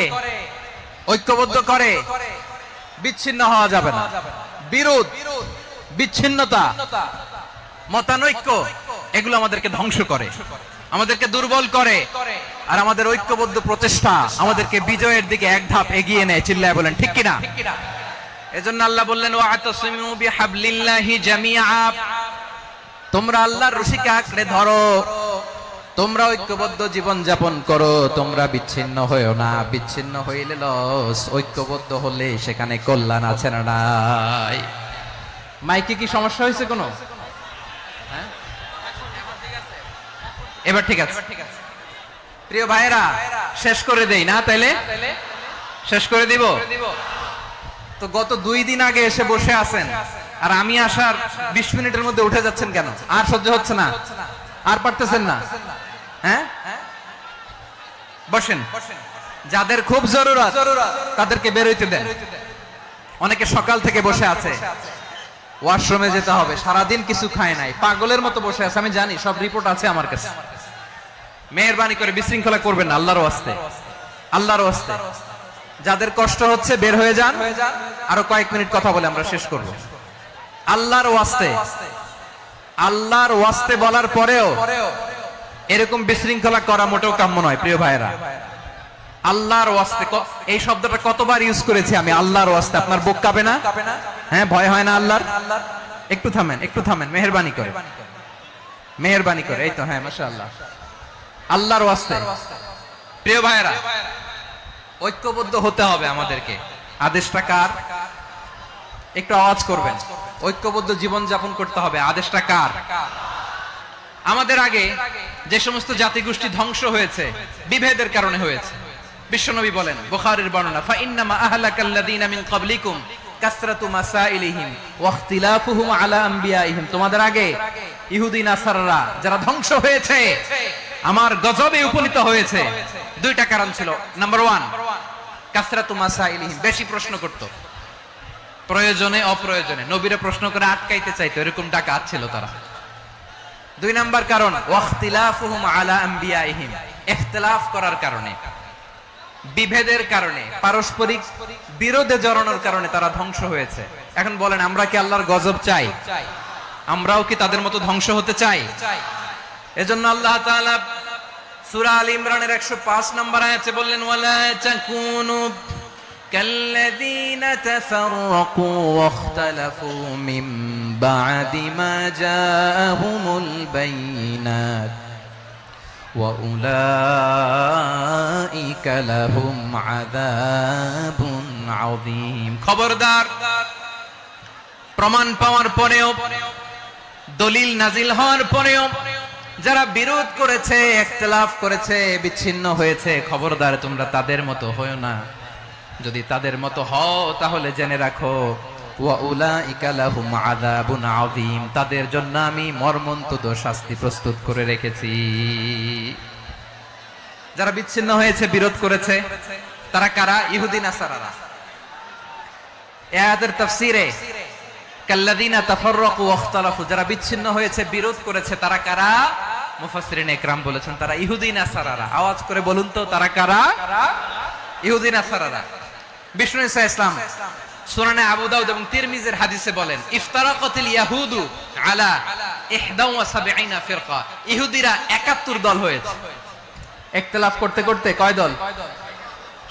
ঐক্যবদ্ধ করে। বিচ্ছিন্ন হওয়া যাবে না। বিরোধ, বিচ্ছিন্নতা, মতানৈক্য, এগুলো আমাদেরকে ধ্বংস করে, আমাদেরকে দুর্বল করে। আর আমাদের ঐক্যবদ্ধ প্রচেষ্টা আমাদেরকে বিজয়ের দিকে এক ধাপ এগিয়ে নেয়। চিল্লায় বলেন ঠিক কিনা? এজন্য আল্লাহ বললেন, ওয়া'তাসিমু বিহাবলিল্লাহি জামিআ, তোমরা আল্লাহর রশিকে আঁকড়ে ধরো, তোমরা ঐক্যবদ্ধ জীবন যাপন করো, তোমরা বিচ্ছিন্ন হয়েও না। বিচ্ছিন্ন হইলে লস, ঐক্যবদ্ধ হলে সেখানে কল্যাণ আছে না নাই? মাইকে কি সমস্যা হয়েছে কোনো? হ্যাঁ, এবার ঠিক আছে। প্রিয় ভাইরা, শেষ করে দেই না? তাইলে শেষ করে দিব তো। গত 2 দিন আগে এসে বসে আছেন, আর আমি আসার 20 মিনিটের মধ্যে উঠে যাচ্ছেন কেন? আর সহ্য হচ্ছে না? আর পারতেছেন না? হ্যাঁ, বসেন। যাদের খুব জরুরত তাদেরকে বের হইতে দেন। অনেকে সকাল থেকে বসে আছে, ওয়াশরুমে যেতে হবে, সারাদিন কিছু খায় নাই, পাগলের মতো বসে আছে। আমি জানি, সব রিপোর্ট আছে আমার কাছে। মেহেরবানি করে বিশৃঙ্খলা করবেন না, আল্লাহর ওয়াস্তে, আল্লাহর ওয়াস্তে। যাদের কষ্ট হচ্ছে বের হয়ে যান, আরো কয়েক মিনিট কথা বলে আমরা শেষ করব। আল্লাহর ওয়াস্তে, আল্লাহর ওয়াস্তে বলার পরেও এরকম বিশৃঙ্খলা করা মোটেও কাম্য নয় প্রিয় ভাইরা। আল্লাহর ওয়াস্তে, এই শব্দটা কতবার ইউজ করেছি আমি, আল্লাহর ওয়াস্তে। আপনার বুক কাঁপে না? হ্যাঁ, ভয় হয় না আল্লাহর? একটু থামেন, একটু থামেন, মেহেরবানি করে, মেহেরবানি করে। এই তো, হ্যাঁ, মাশাআল্লাহ। আল্লাহর ওয়াস্তে প্রিয় ভাইরা, ঐক্যবদ্ধ হতে হবে আমাদেরকে। আদেশটা কার? একটু আওয়াজ করবেন। ঐক্যবদ্ধ জীবন যাপন করতে হবে। আদেশটা কার? আমাদের আগে যে সমস্ত জাতিগোষ্ঠী ধ্বংস হয়েছে বিভেদের কারণে হয়েছে। বিশ্বনবী বলেন, বুখারীর বর্ণনা, ফা ইন্নামা আহলাকাল্লাযীনা মিন ক্বাবলিকুম কাসরাতু মাসাইলিহিম ওয়া ইখতিলাফুহুম আলা আমবিয়াইহিম। তোমাদের আগে ইহুদি নাসারারা যারা ধ্বংস হয়েছে, আমার গজবে উপনীত হয়েছে, দুইটা কারণ ছিল। নাম্বার 1, কাসরাতু মাসাইলিহিম, বেশি প্রশ্ন করত, প্রয়োজনে অপ্রয়োজনে নবীরে প্রশ্ন করে আটকাইতে চাইতো, এরকম ডাকাত ছিল তারা। 2 নাম্বার কারণ, ওয়াখতিলাফুহুম আলা আমবিয়াইহিম, ইখতিলাফ করার কারণে, বিভেদের কারণে, পারস্পরিক বিরোধে জড়ানোর কারণে তারা ধ্বংস হয়েছে। এখন বলেন, আমরা কি আল্লাহর গজব চাই? আমরাও কি তাদের মতো ধ্বংস হতে চাই? এজন্য আল্লাহ তাআলা সূরা আল ইমরানের 105 নম্বর আয়াতে বললেন, ওয়ালা তাকুনু কাল্লাযীনা তাফাররাকু ওয়াখতালাফু মিন বা'দি মা জাআহুমুল বাইয়িনাত ওয়া উলাইকা লাহুম আযাবুন আযীম। খবরদার, প্রমাণ পাওয়ার পরেও, দলিল নাজিল হওয়ার পরেও যারা বিরোধ করেছে, ইখতিলাফ করেছে, বিচ্ছিন্ন হয়েছে, খবরদার তোমরা তাদের মতো হয়ো না। যদি তাদের মতো হও তাহলে জেনে রাখো, ওয়া উলাইকা লাহুম আযাবুন আযীম, তাদের জন্য আমি মর্মন্তুদ শাস্তি প্রস্তুত করে রেখেছি। যারা বিচ্ছিন্ন হয়েছে, বিরোধ করেছে, তারা কারা? ইহুদি নাসারারা। এই আয়াতের তাফসীরে কাল্লাযীনা তাফাররাকু ওয়াখতালাফু, যারা বিচ্ছিন্ন হয়েছে, বিরোধ করেছে, তারা কারা? মুফাসসিরিন ইকরাম বলেছেন তারা ইহুদি নাসারারা। আওয়াজ করে বলুন তো, তারা কারা? ইহুদি নাসারারা। বিষ্ণু ঈসা ইসলাম সুনানে আবু দাউদ এবং তিরমিজির হাদিসে বলেন, ইফতারাকাতিল ইয়াহুদু আলা 71 ফিরকা, ইহুদিরা 71 দল হয়েছে। ইখতিলাফ করতে করতে কয় দল?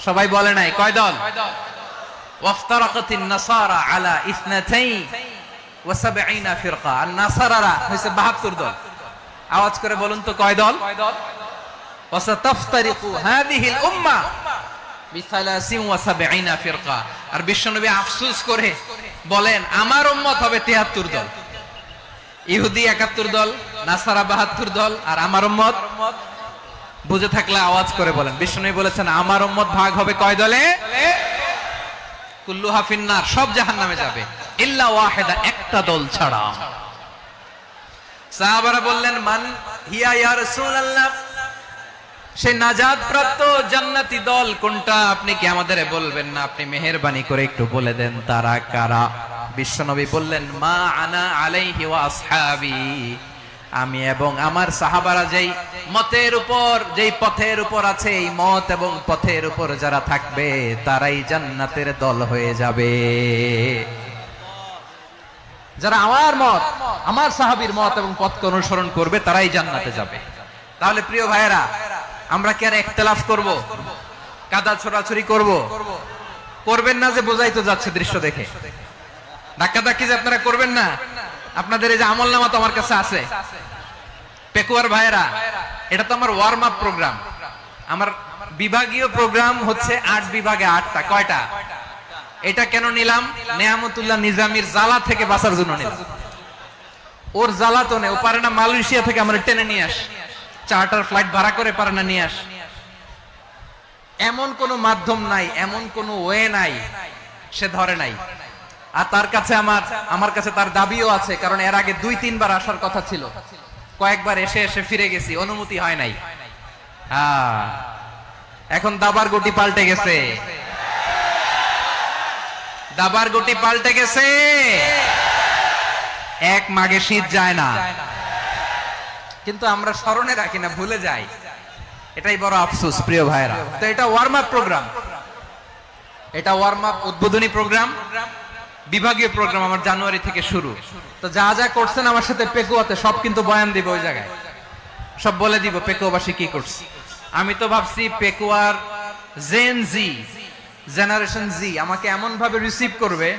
সবাই বলে নাই, কয় দল? ওয়াফতারাকাতিন নাসারা আলা 72 ফিরকা, আর নাসারারা হইছে 72 দল। আওয়াজ করে বলুন তো, কয় দল? ওয়াসাতাফতারিকু হাযিহিল উম্মাহ বি73 ফিরকা। আর বিশ্বনবী আফসোস করে বলেন, আমার উম্মত হবে 73 দল। ইহুদি 71 দল, নাসারা 72 দল, আর আমার উম্মত, বুঝে থাকলে আওয়াজ করে বলেন। বিশ্বনবী বলেছেন, আমার উম্মত ভাগ হবে কয় দলে? কুল্লুহা ফিন্নার, সব জাহান্নামে যাবে, ইল্লা ওয়াহিদা, একটা দল ছাড়া। সাহাবারা বললেন, মান হিয়া ইয়া রাসূলুল্লাহ, সেই নাজাত প্রাপ্ত জান্নাতি দল কোনটা? আপনি কি আমাদের বলবেন না? আপনি মেহেরবানি করে একটু বলে দেন তারা কারা। বিশ্বনবী বললেন, মা আনা আলাইহি ওয়া আসহাবি, আমি এবং আমার সাহাবারা যেই মতের উপর, যেই পথের উপর আছে, এই মত এবং পথের উপর যারা থাকবে তারাই জান্নাতের দল হয়ে যাবে। যারা আমার মত, আমার সাহাবীর মত এবং পথকে অনুসরণ করবে তারাই জান্নাতে যাবে। তাহলে প্রিয় ভাইয়েরা, আমরা কি আর ইখতিলাফ করব? কাদা ছোড়াছুরি করব? করবেন না যে বোঝাই তো যাচ্ছে দৃশ্য দেখে। ধাক্কাধাক্কি যে আপনারা করবেন না। আপনাদের এই যে আমলনামা তো আমার কাছে আছে। পেকুয়ার ভাইয়েরা, এটা তো আমার ওয়ার্ম আপ প্রোগ্রাম। আমার বিভাগীয় প্রোগ্রাম হচ্ছে 8 বিভাগে 8টা। কয়টা? এটা কেন নিলাম? নেয়ামতুল্লাহ নিজামীর জ্বালা থেকে বাঁচার জন্য নিলাম। ওর জ্বালাতনে ও পারে না মালয়েশিয়া থেকে আমরা টেনে নিয়ে আস, চার্টার ফ্লাইট ভাড়া করে পারে না নিয়ে আস। এমন কোন মাধ্যম নাই, এমন কোন ওয়ে নাই সে ধরে নাই। আর তার কাছে আমার কাছে তার দাবিও আছে, কারণ এর আগে 2-3 বার আসার কথা ছিল, কয়েকবার এসে এসে ফিরে গেছি, অনুমতি হয় নাই। এখন দাবার গুটি পাল্টে গেছে, দাবার গুটি পাল্টে গেছে। এক মাঘে শীত যায় না, কিন্তু আমরা স্মরণে রাখি না, ভুলে যাই। এটাই বড় আফসোস প্রিয় ভাইরা। তো এটা ওয়ার্ম আপ প্রোগ্রাম। এটা ওয়ার্ম আপ উদ্বোধনী প্রোগ্রাম, বিভাগীয় প্রোগ্রাম আমার জানুয়ারি থেকে শুরু। তো যা যা করছেন আমার সাথে পেকুয়াতে সব কিন্তু বয়ান দিব, ওই জায়গায় সব বলে দিব পেকুয়াবাসী কি করছে। আমি তো ভাবছি পেকুয়ার জেন জি, জেনারেশন জি আমাকে এমন ভাবে রিসিভ করবে,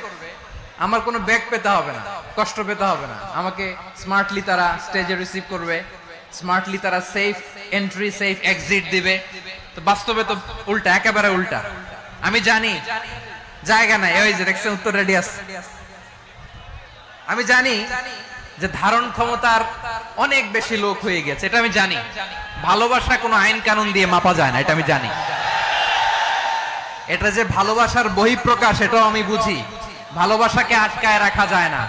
আমার কোনো ব্যাক পেতে হবে না, কষ্ট পেতে হবে না। আমাকে স্মার্টলি তারা স্টেজে রিসিভ করবে, স্মার্টলি তারা সেফ এন্ট্রি সেফ এক্সিট দিবে। তো বাস্তবে তো উল্টা, একেবারে উল্টা। আমি জানি জায়গা নাই, ওই যে দেখছেন উত্তর রেডি আছে। আমি জানি যে ধারণ ক্ষমতার অনেক বেশি লোক হয়ে গেছে, এটা আমি জানি। ভালোবাসা কোনো আইন কানুন দিয়ে মাপা যায় না, এটা আমি জানি। এটা যে ভালোবাসার বহিঃপ্রকাশ এটাও আমি বুঝি। ভালোবাসাকে আটকায় রাখা যায় না।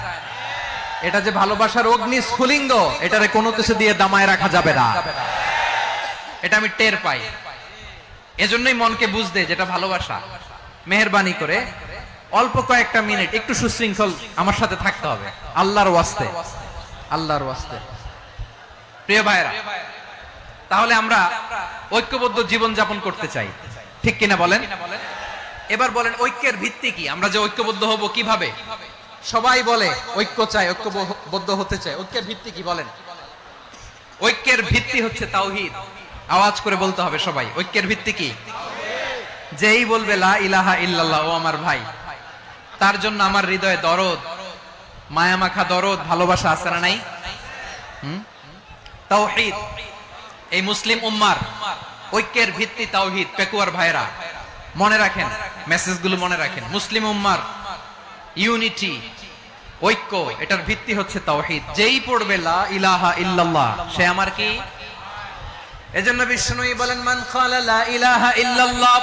এটা যে ভালোবাসার অগ্নি স্ফুলিঙ্গ, এটারে কোনো কিছু দিয়ে দামায় রাখা যাবে না, এটা আমি টের পাই। এজন্যই মনকে বুঝতে যেটা ভালোবাসা। মেহেরবানি করে অল্প কয়েকটা মিনিট একটু সুশৃঙ্খল আমার সাথে থাকতে হবে, আল্লাহর ওয়াস্তে, আল্লাহর ওয়াস্তে। প্রিয় ভাইরা, তাহলে আমরা ঐক্যবদ্ধ জীবন যাপন করতে চাই, ঠিক কিনা বলেন? এবার বলেন ঐক্যের ভিত্তি কি? আমরা যে ঐক্যবদ্ধ হব কিভাবে? সবাই বলে ঐক্য চাই, ঐক্যবদ্ধ হতে চাই। ঐক্যের ভিত্তি কি বলেন? ঐক্যের ভিত্তি হচ্ছে তাওহীদ। আওয়াজ করে বলতে হবে সবাই, ঐক্যের ভিত্তি কি? যেই বলবে লা ইলাহা ইল্লাল্লাহ, ও আমার ভাই, তার জন্য আমার হৃদয়ে দরদ, মায়া মাখা দরদ, ভালোবাসা আছে না নাই? তাওহীদ। এই মুসলিম উম্মার ঐক্যের ভিত্তি তাওহীদ। পেকুয়ার ভাইরা মনে রাখেন, মেসেজগুলো মনে রাখেন। মুসলিম উম্মার ইউনিটি, ঐক্য, এটার ভিত্তি হচ্ছে তাওহীদ। যেই পড়বে লা ইলাহা ইল্লাল্লাহ, সে আমার কি? এজন্য বিষ্ণুই বলেন মান ক্বালা লা ইলাহা ইল্লাল্লাহ,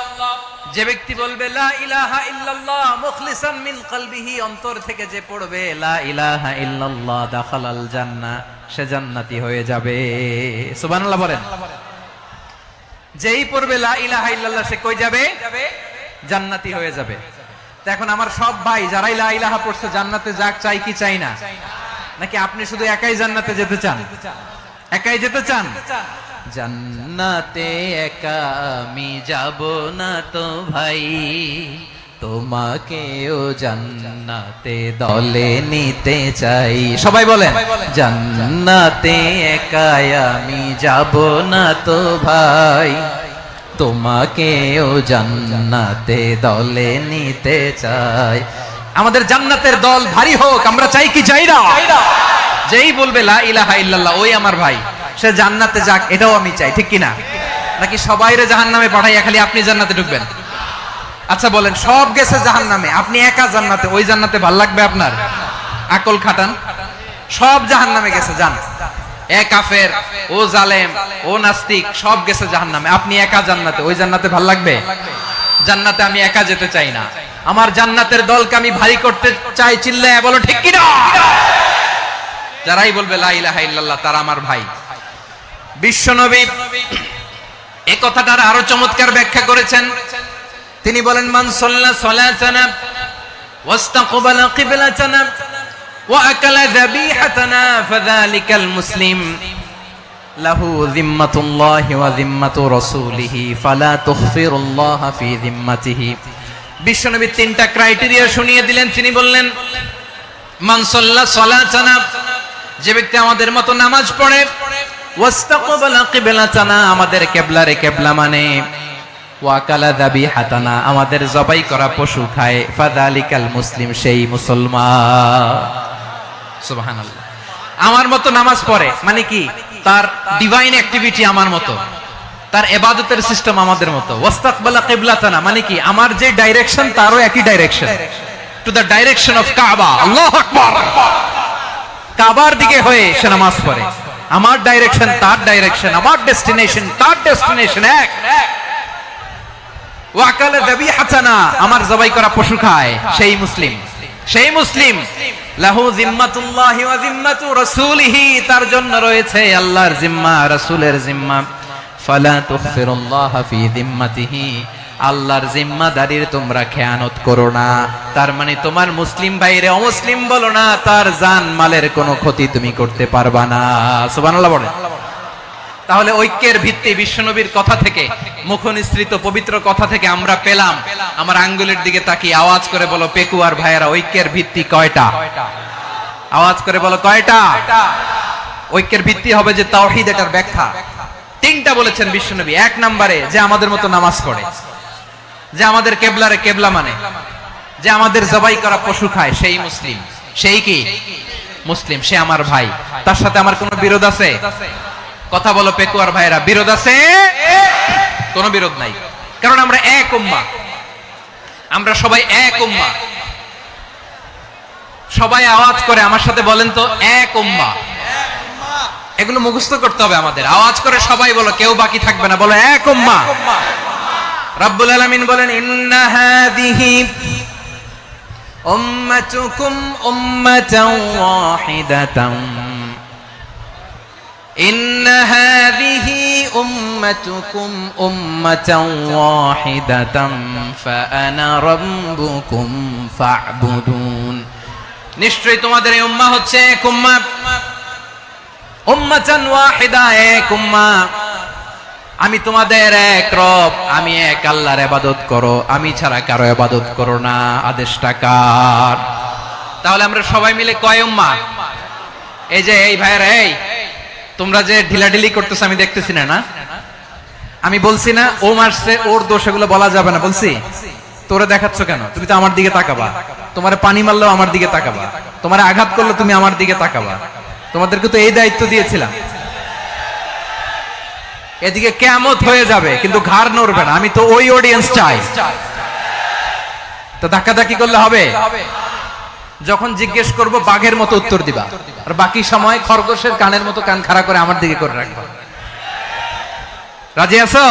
যে ব্যক্তি বলবে লা ইলাহা ইল্লাল্লাহ মুখলিসান মিন কলবিহি, অন্তর থেকে যে পড়বে লা ইলাহা ইল্লাল্লাহ, দাখালাল জান্নাহ, সে জান্নাতি হয়ে যাবে। সুবহানাল্লাহ বলেন। যেই পড়বে লা ইলাহা ইল্লাল্লাহ, সে কই যাবে? জান্নাতি হয়ে যাবে। তো এখন আমার সব ভাই যারাই লা ইলাহা পড়ছে জান্নাতে যাক, চাই কি চাই না? নাকি আপনি শুধু একাই জান্নাতে যেতে চান? একাই যেতে চান? জান্নাতে একা আমি যাব না তো ভাই, তোমাকেও জান্নাতে দলে নিতে চাই। সবাই বলেন জান্নাতে একা আমি যাব না তো ভাই, তোমাকেও জান্নাতে দলে নিতে চাই। আমাদের জান্নাতের দল ভারী হোক, আমরা চাই কি চাই না? যেই বলবে লা ইলাহা ইল্লাল্লাহ, ওই আমার ভাই, সে জান্নাতে যাক, এটাও আমি চাই, ঠিক কিনা? নাকি সবাইরে জাহান্নামে পাঠাইয়া খালি আপনি জান্নাতে ঢুকবেন? আচ্ছা বলেন, সব গেছে জাহান্নামে, আপনি একা জান্নাতে, ওই জান্নাতে ভাল লাগবে আপনার? আকল খাটান। সব জাহান্নামে গেছে, যান। এ কাফের, ও জালেম, ও নাস্তিক, সব গেছে জাহান্নামে, আপনি একা জান্নাতে, ওই জান্নাতে ভাল লাগবে? জান্নাতে আমি একা যেতে চাই না, আমার জান্নাতের দলকে আমি ভারী করতে চাই। চিল্লায় বলো ঠিক কিনা? যারাই বলবে লা ইলাহা ইল্লাল্লাহ, তারা আমার ভাই। বিশ্বনবী এই কথাটার আরো চমৎকার ব্যাখ্যা করেছেন। তিনি বলেন মান সাল্লা সালাতানা ওয়াস্তাকবালা কিবলাতানা ওয়া আকালা যাবিহাতানা ফাযালিকাল মুসলিম লাহু যিম্মাতুল্লাহি ওয়া যিম্মাতু রাসূলিহি ফালা তুখফিরুল্লাহ ফি যিম্মাতিহি। বিশ্বনবী তিনটা ক্রাইটেরিয়া শুনিয়ে দিলেন। তিনি বললেন মান সাল্লা সালাতানা, যে ব্যক্তি আমাদের মতো নামাজ পড়ে, ওয়াস্তাকবালা কিবলাতানা, আমাদের কিবলারে কিবলা মানে, ওয়াকালা যাবিহাতানা, আমাদের জবাই করা পশু খায়, ফাযালিকাল মুসলিম, সেই মুসলমান। সুবহানাল্লাহ। আমার মতো নামাজ পড়ে মানে কি? তার ডিভাইন অ্যাক্টিভিটি আমার মতো, তার ইবাদতের সিস্টেম আমাদের মতো। ওয়াস্তাকবালা কিবলাতানা মানে কি? আমার যে ডাইরেকশন তারও একই direction, to the direction of কাবা। আল্লাহু আকবার। কাবার দিকে হয়ে সে নামাজ পড়ে। আমার ডাইরেকশন তার ডাইরেকশন, আমার ডেস্টিনেশন তার ডেস্টিনেশন এক। ওয়াকালা যাবিহাতানা, আমার জবাই করা পশু খায়, সেই মুসলিম। সেই মুসলিম লাহু যিম্মাতুল্লাহি ওয়া যিম্মাতু রাসূলিহি, তার জন্য রয়েছে আল্লাহর জিম্মা, রাসূলের জিম্মা। ফালা তুখফিরুল্লাহ ফি যিম্মাতিহি, আল্লাহর জিম্মাদারির তোমরা খেয়ানত করো না। তার মানে তোমার মুসলিম ভাইরে অমুসলিম বলো না, তার জান মালের কোনো ক্ষতি তুমি করতে পারবা না। সুবহানাল্লাহ বলেন। তাহলে ঐক্যের ভিত্তি বিশ্বনবীর কথা থেকে, মুখনিসৃত পবিত্র কথা থেকে আমরা পেলাম। আমার আঙ্গুলের দিকে তাকিয়ে আওয়াজ করে বলো পেকুয়ার ভাইয়েরা, ঐক্যের ভিত্তি কয়টা? আওয়াজ করে বলো কয়টা? ঐক্যের ভিত্তি হবে যে তাওহীদ, এটার ব্যাখ্যা। তিনটা বলেছেন বিশ্বনবী। এক নম্বরে যে আমাদের মতো নামাজ পড়ে, যে আমাদের কেবলারে কেবলা মানে, যে আমাদের জবাই করা পশু খায়, সেই মুসলিম। সেই কি মুসলিম? সে আমার ভাই। তার সাথে আমার কোনো বিরোধ আছে? কথা বলো পেকুয়ার ভাইরা, বিরোধ আছে? কোনো বিরোধ নাই, কারণ আমরা এক উম্মাহ, আমরা সবাই এক উম্মাহ। সবাই আওয়াজ করে আমার সাথে বলেন তো, এক উম্মাহ। এগুলো মুখস্থ করতে হবে আমাদের। আওয়াজ করে সবাই বলো, কেউ বাকি থাকবে না, বলো এক উম্মাহ। রব্বুল আলামিন বলেন, ইন্না হাযিহি উম্মাতুকুম উম্মাতান ওয়াহিদাতান, ইন্না হাযিহি উম্মাতুকুম উম্মাতান ওয়াহিদাতান ফাআনা রাব্বুকুম ফা'বুদুন। নিশ্চয়ই তোমাদের এই উম্মাহ হচ্ছে এক উম্মাহ, উম্মাতান ওয়াহিদা, এক উম্মাহ। আমি তোমাদের এক রব, আমি এক আল্লাহর ইবাদত করো, আমি ছাড়া কারো ইবাদত করো না। আদেশটা কার? তাহলে আমরা সবাই মিলে কয় উম্মাহ? এই যে এই ভাইয়েরা, এই তোমরা যে ঢিলাঢিলি করতেছ আমি দেখতেছি না। আমি বলছি না ও মারছে, ওর দোষ, এগুলো বলা যাবে না। বলছি তোরে দেখাচ্ছ কেন? তুমি তো আমার দিকে তাকাবা। তোমারে পানি মারলেও আমার দিকে তাকাবা, তোমারে আঘাত করলে তুমি আমার দিকে তাকাবা। তোমাদেরকে তো এই দায়িত্ব দিয়েছিলাম। এদিকে কিয়ামত হয়ে যাবে কিন্তু ঘাড় নড়বে না। আমি তো ওই অডিয়েন্স চাই। তো ধাক্কাধাক্কি করলে হবে? যখন জিজ্ঞেস করব বাঘের মতো উত্তর দিবা, আর বাকি সময় খরগোশের কানের মতো কান খাড়া করে আমার দিকে করে রাখবা। রাজি আছো?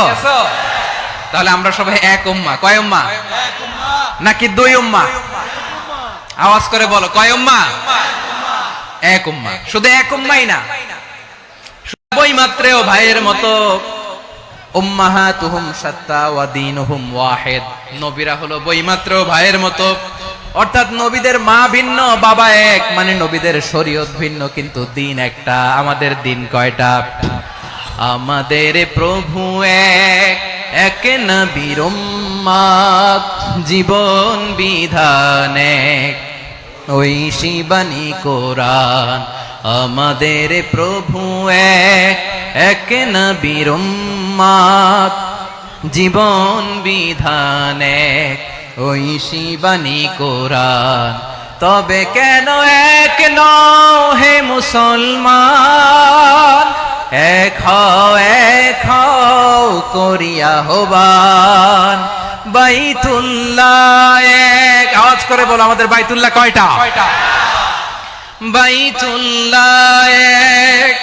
তাহলে আমরা সবাই এক উম্মাহ। কয় উম্মাহ? নাকি দুই উম্মাহ? আওয়াজ করে বলো, কয় উম্মাহ? এক উম্মাহ। শুধু এক উম্মাহই না, বই মাত্রেও ভাইয়ের মতো। উম্মাহাতুহুম শাত্তা ওয়া দীনুহুম ওয়াহিদ। নবীরা হলো বই মাত্রেও ভাইয়ের মতো, অর্থাৎ নবীদের মা ভিন্ন, বাবা এক, মানে নবীদের শরীয়ত ভিন্ন, কিন্তু দিন একটা। আমাদের দিন কয়টা? আমাদের প্রভু এক, এক নবীর উম্মাহ, জীবন বিধান এক, ওই শিবানী কোরআন। আমাদের প্রভু এক, এক নবীর উম্মাহ, জীবন বিধান এক, ওই শিবানী কোরআন। তবে কেন এক নও হে মুসলমান? এক হও করিয়া হবান। বাইতুল্লাহ এক। আওয়াজ করে বলো, আমাদের বাইতুল্লাহ কয়টা? বাইতুল্লাহ এক,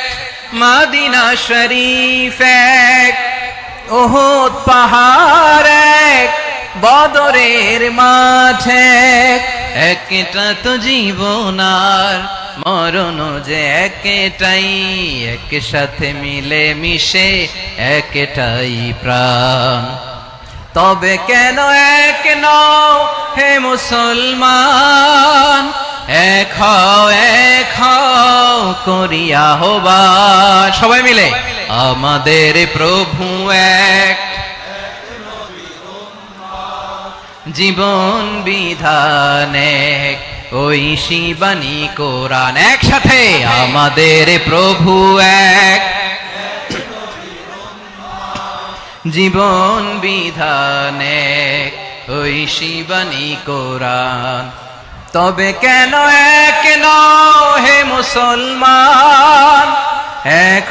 মদিনা শরীফ এক, উহুদ পাহাড় এক, বদরের মাঠ এক। একটা তো জীবন আর মরণ যে একটাই, একসাথে মিলে মিশে একটাই প্রাণ। তবে কেন এক নও হে মুসলমান? এক হও করিয়া হবান। সবাই মিলে, আমাদের প্রভু এক, জীবন বিধান এক, ওই শিবানী কোরআন। একসাথে, আমাদের প্রভু এক, জীবন বিধান এক, ওই শিবানী কোরআন। তবে কেন এক নও হে মুসলমান? এক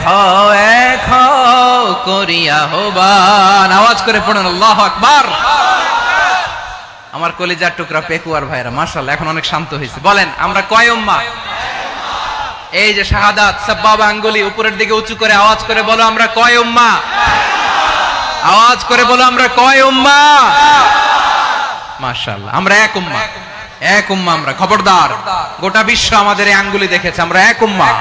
হও করিয়া হবান। আওয়াজ করে পড়ুন আল্লাহু আকবার। আমার কলিজার টুকরা পেকুয়ার ভাইরা, মাশাআল্লাহ এখন অনেক শান্ত হয়েছে। বলেন আমরা কয় উম্মাহ? এই যে শাহাদাত, সাব্বাবা আঙ্গুলি উপরের দিকে উঁচু করে আওয়াজ করে বলো, আমরা কয় উম্মাহ? আওয়াজ করে বলো, আমরা কয় উম্মাহ? মাশাআল্লাহ, আমরা এক উম্মাহ। এক উম্মাহ আমরা। খবরদার, গোটা বিশ্ব আমাদের এই আঙ্গুলি দেখেছে, আমরা এক উম্মাহ।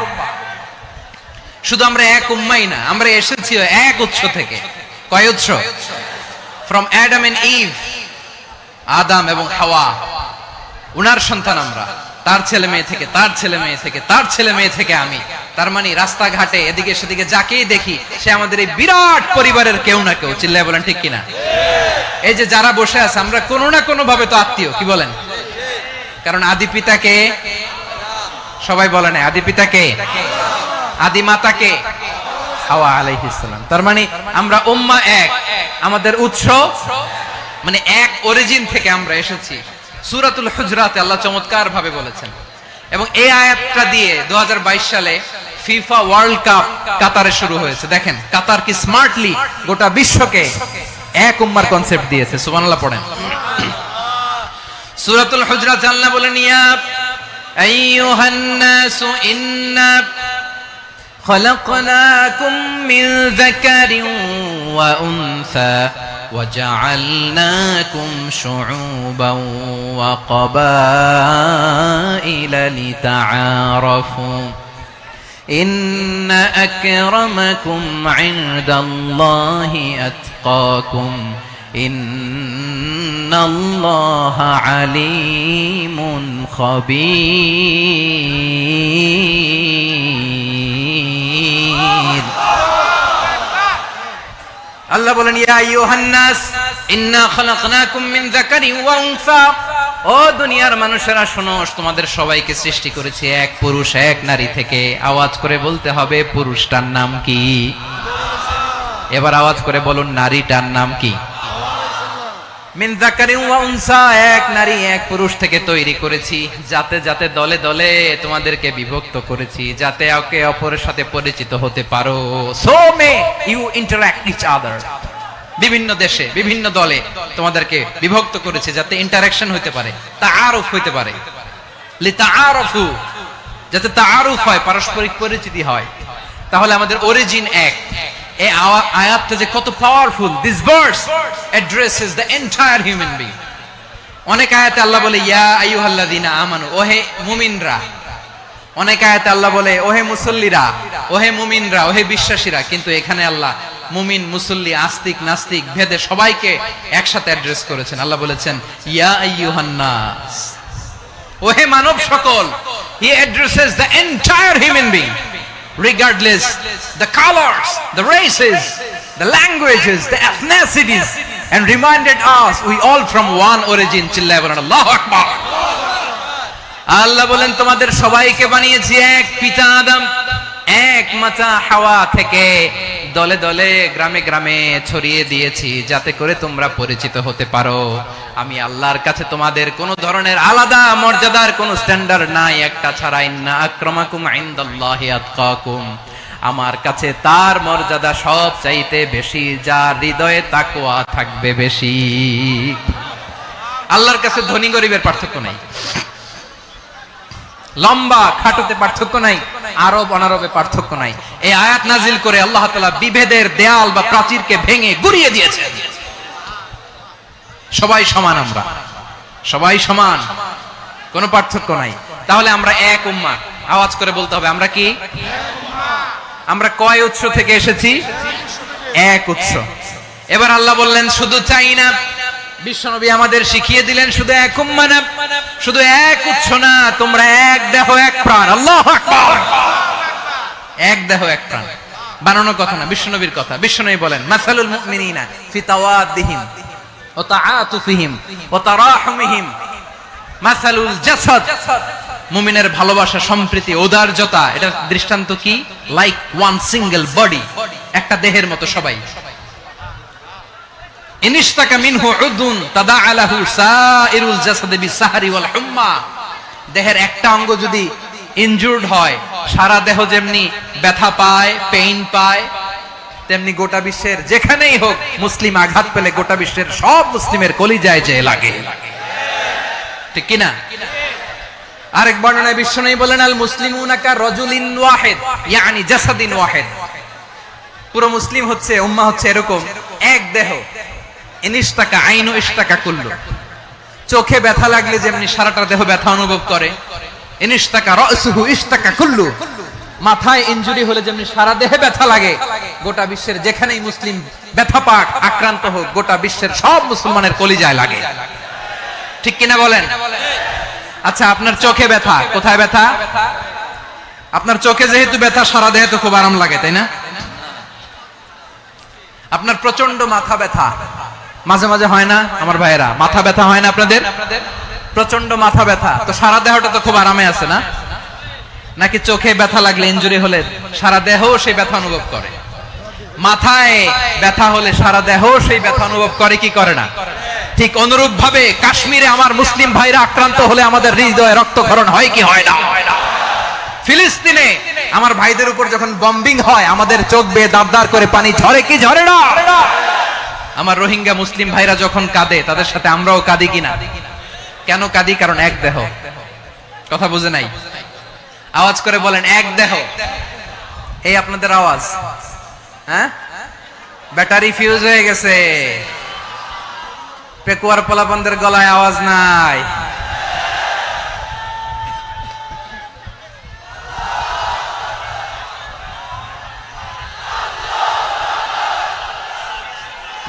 শুধু আমরা এক উম্মাহই না, আমরা এসেছি এক উৎস থেকে। কয় উৎস? ফ্রম অ্যাডাম এন্ড ইভ, আদম এবং হাওয়া, উনার সন্তান আমরা। তার ছেলে মেয়ে থেকে, তার ছেলে মেয়ে থেকে, তার ছেলে মেয়ে থেকে আমি। তার মানে রাস্তাঘাটে এদিকে সেদিকে যাকেই দেখি সে আমাদের এই বিরাট পরিবারের কেউ না কেউ। চিল্লায় বলেন ঠিক কিনা? এই যে যারা বসে আছে আমরা কোনো না কোনো ভাবে তো আত্মীয়, কি বলেন? কারণ আদি পিতাকে সবাই বলে না, আদি পিতাকে, আদি মাতাকে হাওয়া আলাইহিস সালাম। তার মানে আমরা উম্মাহ এক, আমাদের উৎস মানে এক অরিজিন থেকে আমরা এসেছি। সূরাতুল হুজরাতে আল্লাহ চমৎকার ভাবে বলেছেন। এবং এই আয়াতটা দিয়ে 2022 সালে ফিফা ওয়ার্ল্ড কাপ কাতারে শুরু হয়েছে। দেখেন কাতার কি স্মার্টলি গোটা বিশ্বকে এক উম্মার কনসেপ্ট দিয়েছে। সুবহানাল্লাহ পড়েন। সূরাতুল হুজরাত আল্লাহ বলেন, ইয়া আইয়ুহান নাসু ইন্না খলাকনাকুম মিন যাকারিন ওয়া উনসা وجعلناكم شعوبا وقبائل لتعارفوا إن أكرمكم عند الله أتقاكم إن الله عليم خبير। আল্লাহ বলেন, ইয়া আইয়ুহান নাস ইন্না খলাকনাকুম মিন যাকারিন ওয়া উনসা, ও দুনিয়ার মানুষেরা শোনো, তোমাদের সবাইকে সৃষ্টি করেছি এক পুরুষ এক নারী থেকে। আওয়াজ করে বলতে হবে পুরুষটার নাম কি? এবার আওয়াজ করে বলুন নারীটার নাম কি? মিন যাকারিন ওয়া উনসা, এক নারী এক পুরুষ থেকে তৈরি করেছি। যাতে যাতে দলে দলে তোমাদেরকে বিভক্ত করেছি, যাতে একে অপরের সাথে পরিচিত হতে পারো। So may you interact each other. বিভিন্ন দেশে বিভিন্ন দলে তোমাদেরকে বিভক্ত করেছে যাতে ইন্টারঅ্যাকশন হতে পারে, তাআরুফ হতে পারে। লিতাআরফু, যাতে তাআরুফ হয়, পারস্পরিক পরিচিতি হয়। তাহলে আমাদের অরিজিন এক। এই আয়াতটা যে কত powerful. This verse addresses the entire human being. অনেক আয়াতে আল্লাহ বলে ইয়া আইয়ুহাল্লাযিনা আমানু, ওহে মুমিনরা। অনেক আয়াতে আল্লাহ বলে ওহে মুসল্লিরা, ওহে মুমিনরা, ওহে বিশ্বাসীরা। কিন্তু এখানে আল্লাহ মুমিন মুসল্লি আস্তিক নাস্তিক ভেদে সবাইকে একসাথে অ্যাড্রেস করেছেন। আল্লাহ বলেছেন ইয়া আইয়ুহান নাস, ওহে মানব সকল। হি addresses the entire human being regardless the colors, the races, the languages, the ethnicities, and reminded us we all from one origin. চিল্লায় বলেন আল্লাহু আকবার। আল্লাহ বলেন তোমাদের সবাইকে বানিয়েছি এক পিতা আদম, এক মাতা হাওয়া থেকে। দলে দলে গ্রামে গ্রামে ছড়িয়ে দিয়েছি যাতে করে তোমরা পরিচিত হতে পারো। আমি আল্লাহর কাছে তোমাদের কোন ধরনের আলাদা মর্যাদার কোন স্ট্যান্ডার্ড নাই, একটা ছাড়া। ইন্না আক্রামাকুম ইনদাল্লাহি আতকাকুম, আমার কাছে তার মর্যাদা সব চাইতে বেশি যার হৃদয়ে তাকওয়া থাকবে বেশি। আল্লাহর কাছে ধনী গরিবের পার্থক্য নাই, লম্বা খাটোতে পার্থক্য নাই, আরব অনারবে পার্থক্য নাই। এই আয়াত নাজিল করে আল্লাহ তাআলা বিভেদের দেয়াল বা প্রাচীরকে ভেঙে গুড়িয়ে দিয়েছেন। সবাই সমান, আমরা সবাই সমান, কোনো পার্থক্য নাই। তাহলে আমরা এক উম্মাহ। আওয়াজ করে বলতে হবে আমরা কি? আমরা কয় উৎস থেকে এসেছি? এক উৎস। এবার আল্লাহ বললেন শুধু চাই না, বিশ্বনবী আমাদের শিখিয়ে দিলেন শুধু এক উম্মাহ না, শুধু এক উৎস না, তোমরা এক দেহ এক প্রাণ। আল্লাহু আকবার। এক দেহ এক প্রাণ বানানো কথা না, বিশ্বনবীর কথা। বিশ্বনবী বলেন মাসালুল মুমিনিনা ফি তাওয়াদ্দিহিম ওয়া তাআতুফিহিম ওয়া তারাহুমিহিম মাসালুল জাসাদ। মুমিনের ভালোবাসা, সম্প্রীতি, ঔদার্যতা, এটা দৃষ্টান্ত কি? লাইক ওয়ান সিঙ্গেল বডি, একটা দেহের মতো সবাই। ইনিশতাকা মিনহু উদুন তাদাআলাহু সাইরুল জাসাদি বিসাহরি ওয়াল হুম্মা। দেহের একটা অঙ্গ যদি ইনজুরড হয়, সারা দেহ যেমনি ব্যথা পায়, পেইন পায়, তেমনি গোটা বিশ্বের যেখানেই হোক মুসলিম আঘাত পেলে গোটা বিশ্বের সব মুসলিমের কলিজায় যে লাগে, ঠিক কিনা? আরেক বর্ণনায় বিশ্বনবী বলেন আল মুসলিমুনা কা রাজুলিন ওয়াহিদ ইয়ানি জাসাদিন ওয়াহিদ। পুরো মুসলিম হচ্ছে, উম্মাহ হচ্ছে এরকম এক দেহ। ইনিশতাকা আইনু ইশতাকা কুল্লু। চোখে ব্যথা লাগলে যেমনি সারাটা দেহ ব্যথা অনুভব করে, ইনিশতাকা রাসুহু ইশতাকা কুল্লু। মাথায় ইনজুরি হলে যেমনি সারা দেহে ব্যথা লাগে, গোটা বিশ্বের যেখানেই মুসলিম ব্যথা পাক, আক্রান্ত হোক, গোটা বিশ্বের সব মুসলমানের কলিজায় লাগে, ঠিক কিনা বলেন? আচ্ছা, আপনার চোখে ব্যথা, কোথায় ব্যথা? আপনার চোখে যেহেতু ব্যথা, সারা দেহে তো খুব আরাম লাগে, তাই না? আপনার প্রচন্ড মাথা ব্যথা মাঝে মাঝে হয় না আমার ভাইয়েরা? মাথা ব্যথা হয় না আপনাদের? প্রচন্ড মাথা ব্যথা, তো সারা দেহটা তো খুব আরামে আছে না? নাকি চোখে ব্যথা লাগলে, ইনজুরি হলে সারা দেহ সেই ব্যথা অনুভব করে? মাথায় ব্যথা হলে সারা দেহ সেই ব্যথা অনুভব করে কি করে না? ঠিক অনুরূপ ভাবে কাশ্মীরে আমার মুসলিম ভাইরা আক্রান্ত হলে আমাদের হৃদয়ে রক্তক্ষরণ হয় কি হয় না? ফিলিস্তিনে আমার ভাইদের উপর যখন বম্বিং হয়, আমাদের চোখ বেয়ে দাবদার করে পানি ঝরে কি ঝরে না? আমার রোহিঙ্গা মুসলিম ভাইরা যখন কাঁদে, তাদের সাথে আমরাও কাঁদি কিনা? কেন কাঁদি? কারণ এক দেহ। কথা বুঝে নাই? আওয়াজ করে বলেন, এক দেহ। এই আপনাদের আওয়াজ, হ্যাঁ? ব্যাটারি ফিউজ হয়ে গেছে, পেকুয়ার পোলাপানদের গলায় আওয়াজ নাই।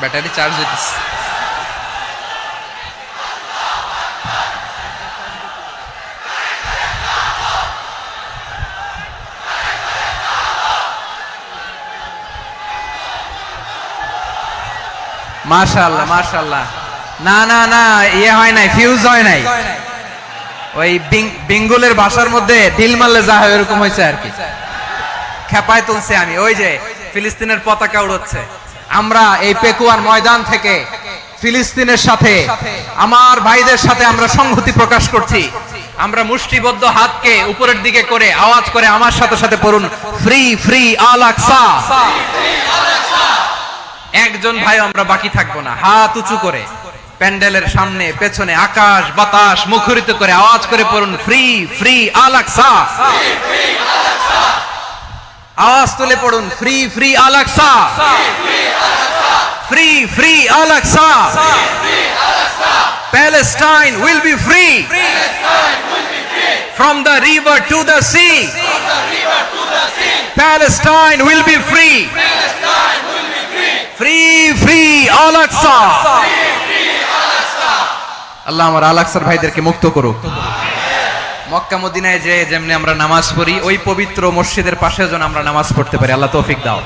ব্যাটারি চার্জ হইতেছে। মাশাআল্লাহ মাশাআল্লাহ। না না না, ইয়ে হয় নাই, ফিউজ হয় নাই। ওই বেঙ্গলের ভাষার মধ্যে ঢিল মারলে যা হয় এরকম হয়েছে আর কি। খেপায় তুলছে আমি। ওই যে ফিলিস্তিনের পতাকা উড়াচ্ছে। আমরা এই পেকুয়ার ময়দান থেকে ফিলিস্তিনের সাথে, আমার ভাইদের সাথে আমরা সংহতি প্রকাশ করছি। আমরা মুষ্টিবদ্ধ হাতকে উপরের দিকে করে আওয়াজ করে আমার সাথে সাথে পড়ুন, ফ্রি ফ্রি আল আকসা। একজন ভাই আমরা বাকি থাকবো না। হাত উঁচু করে প্যান্ডেলের সামনে পেছনে আকাশ বাতাস মুখরিত করে আওয়াজ করে পড়ুন, ফ্রি ফ্রি আল আকসা। আওয়াজ তুলে পড়ুন, free free Al Aqsa, free free Al Aqsa. Palestine will be free from the river to the sea. Palestine will be free. Free free Al Aqsa. আল্লাহ আমার আল আকসার ভাইদেরকে মুক্ত করুক। মক্কা মদিনায় যে যেমনি আমরা নামাজ পড়ি, ওই পবিত্র মসজিদের পাশে যেন আমরা নামাজ পড়তে পারি। আল্লাহ তৌফিক দাও।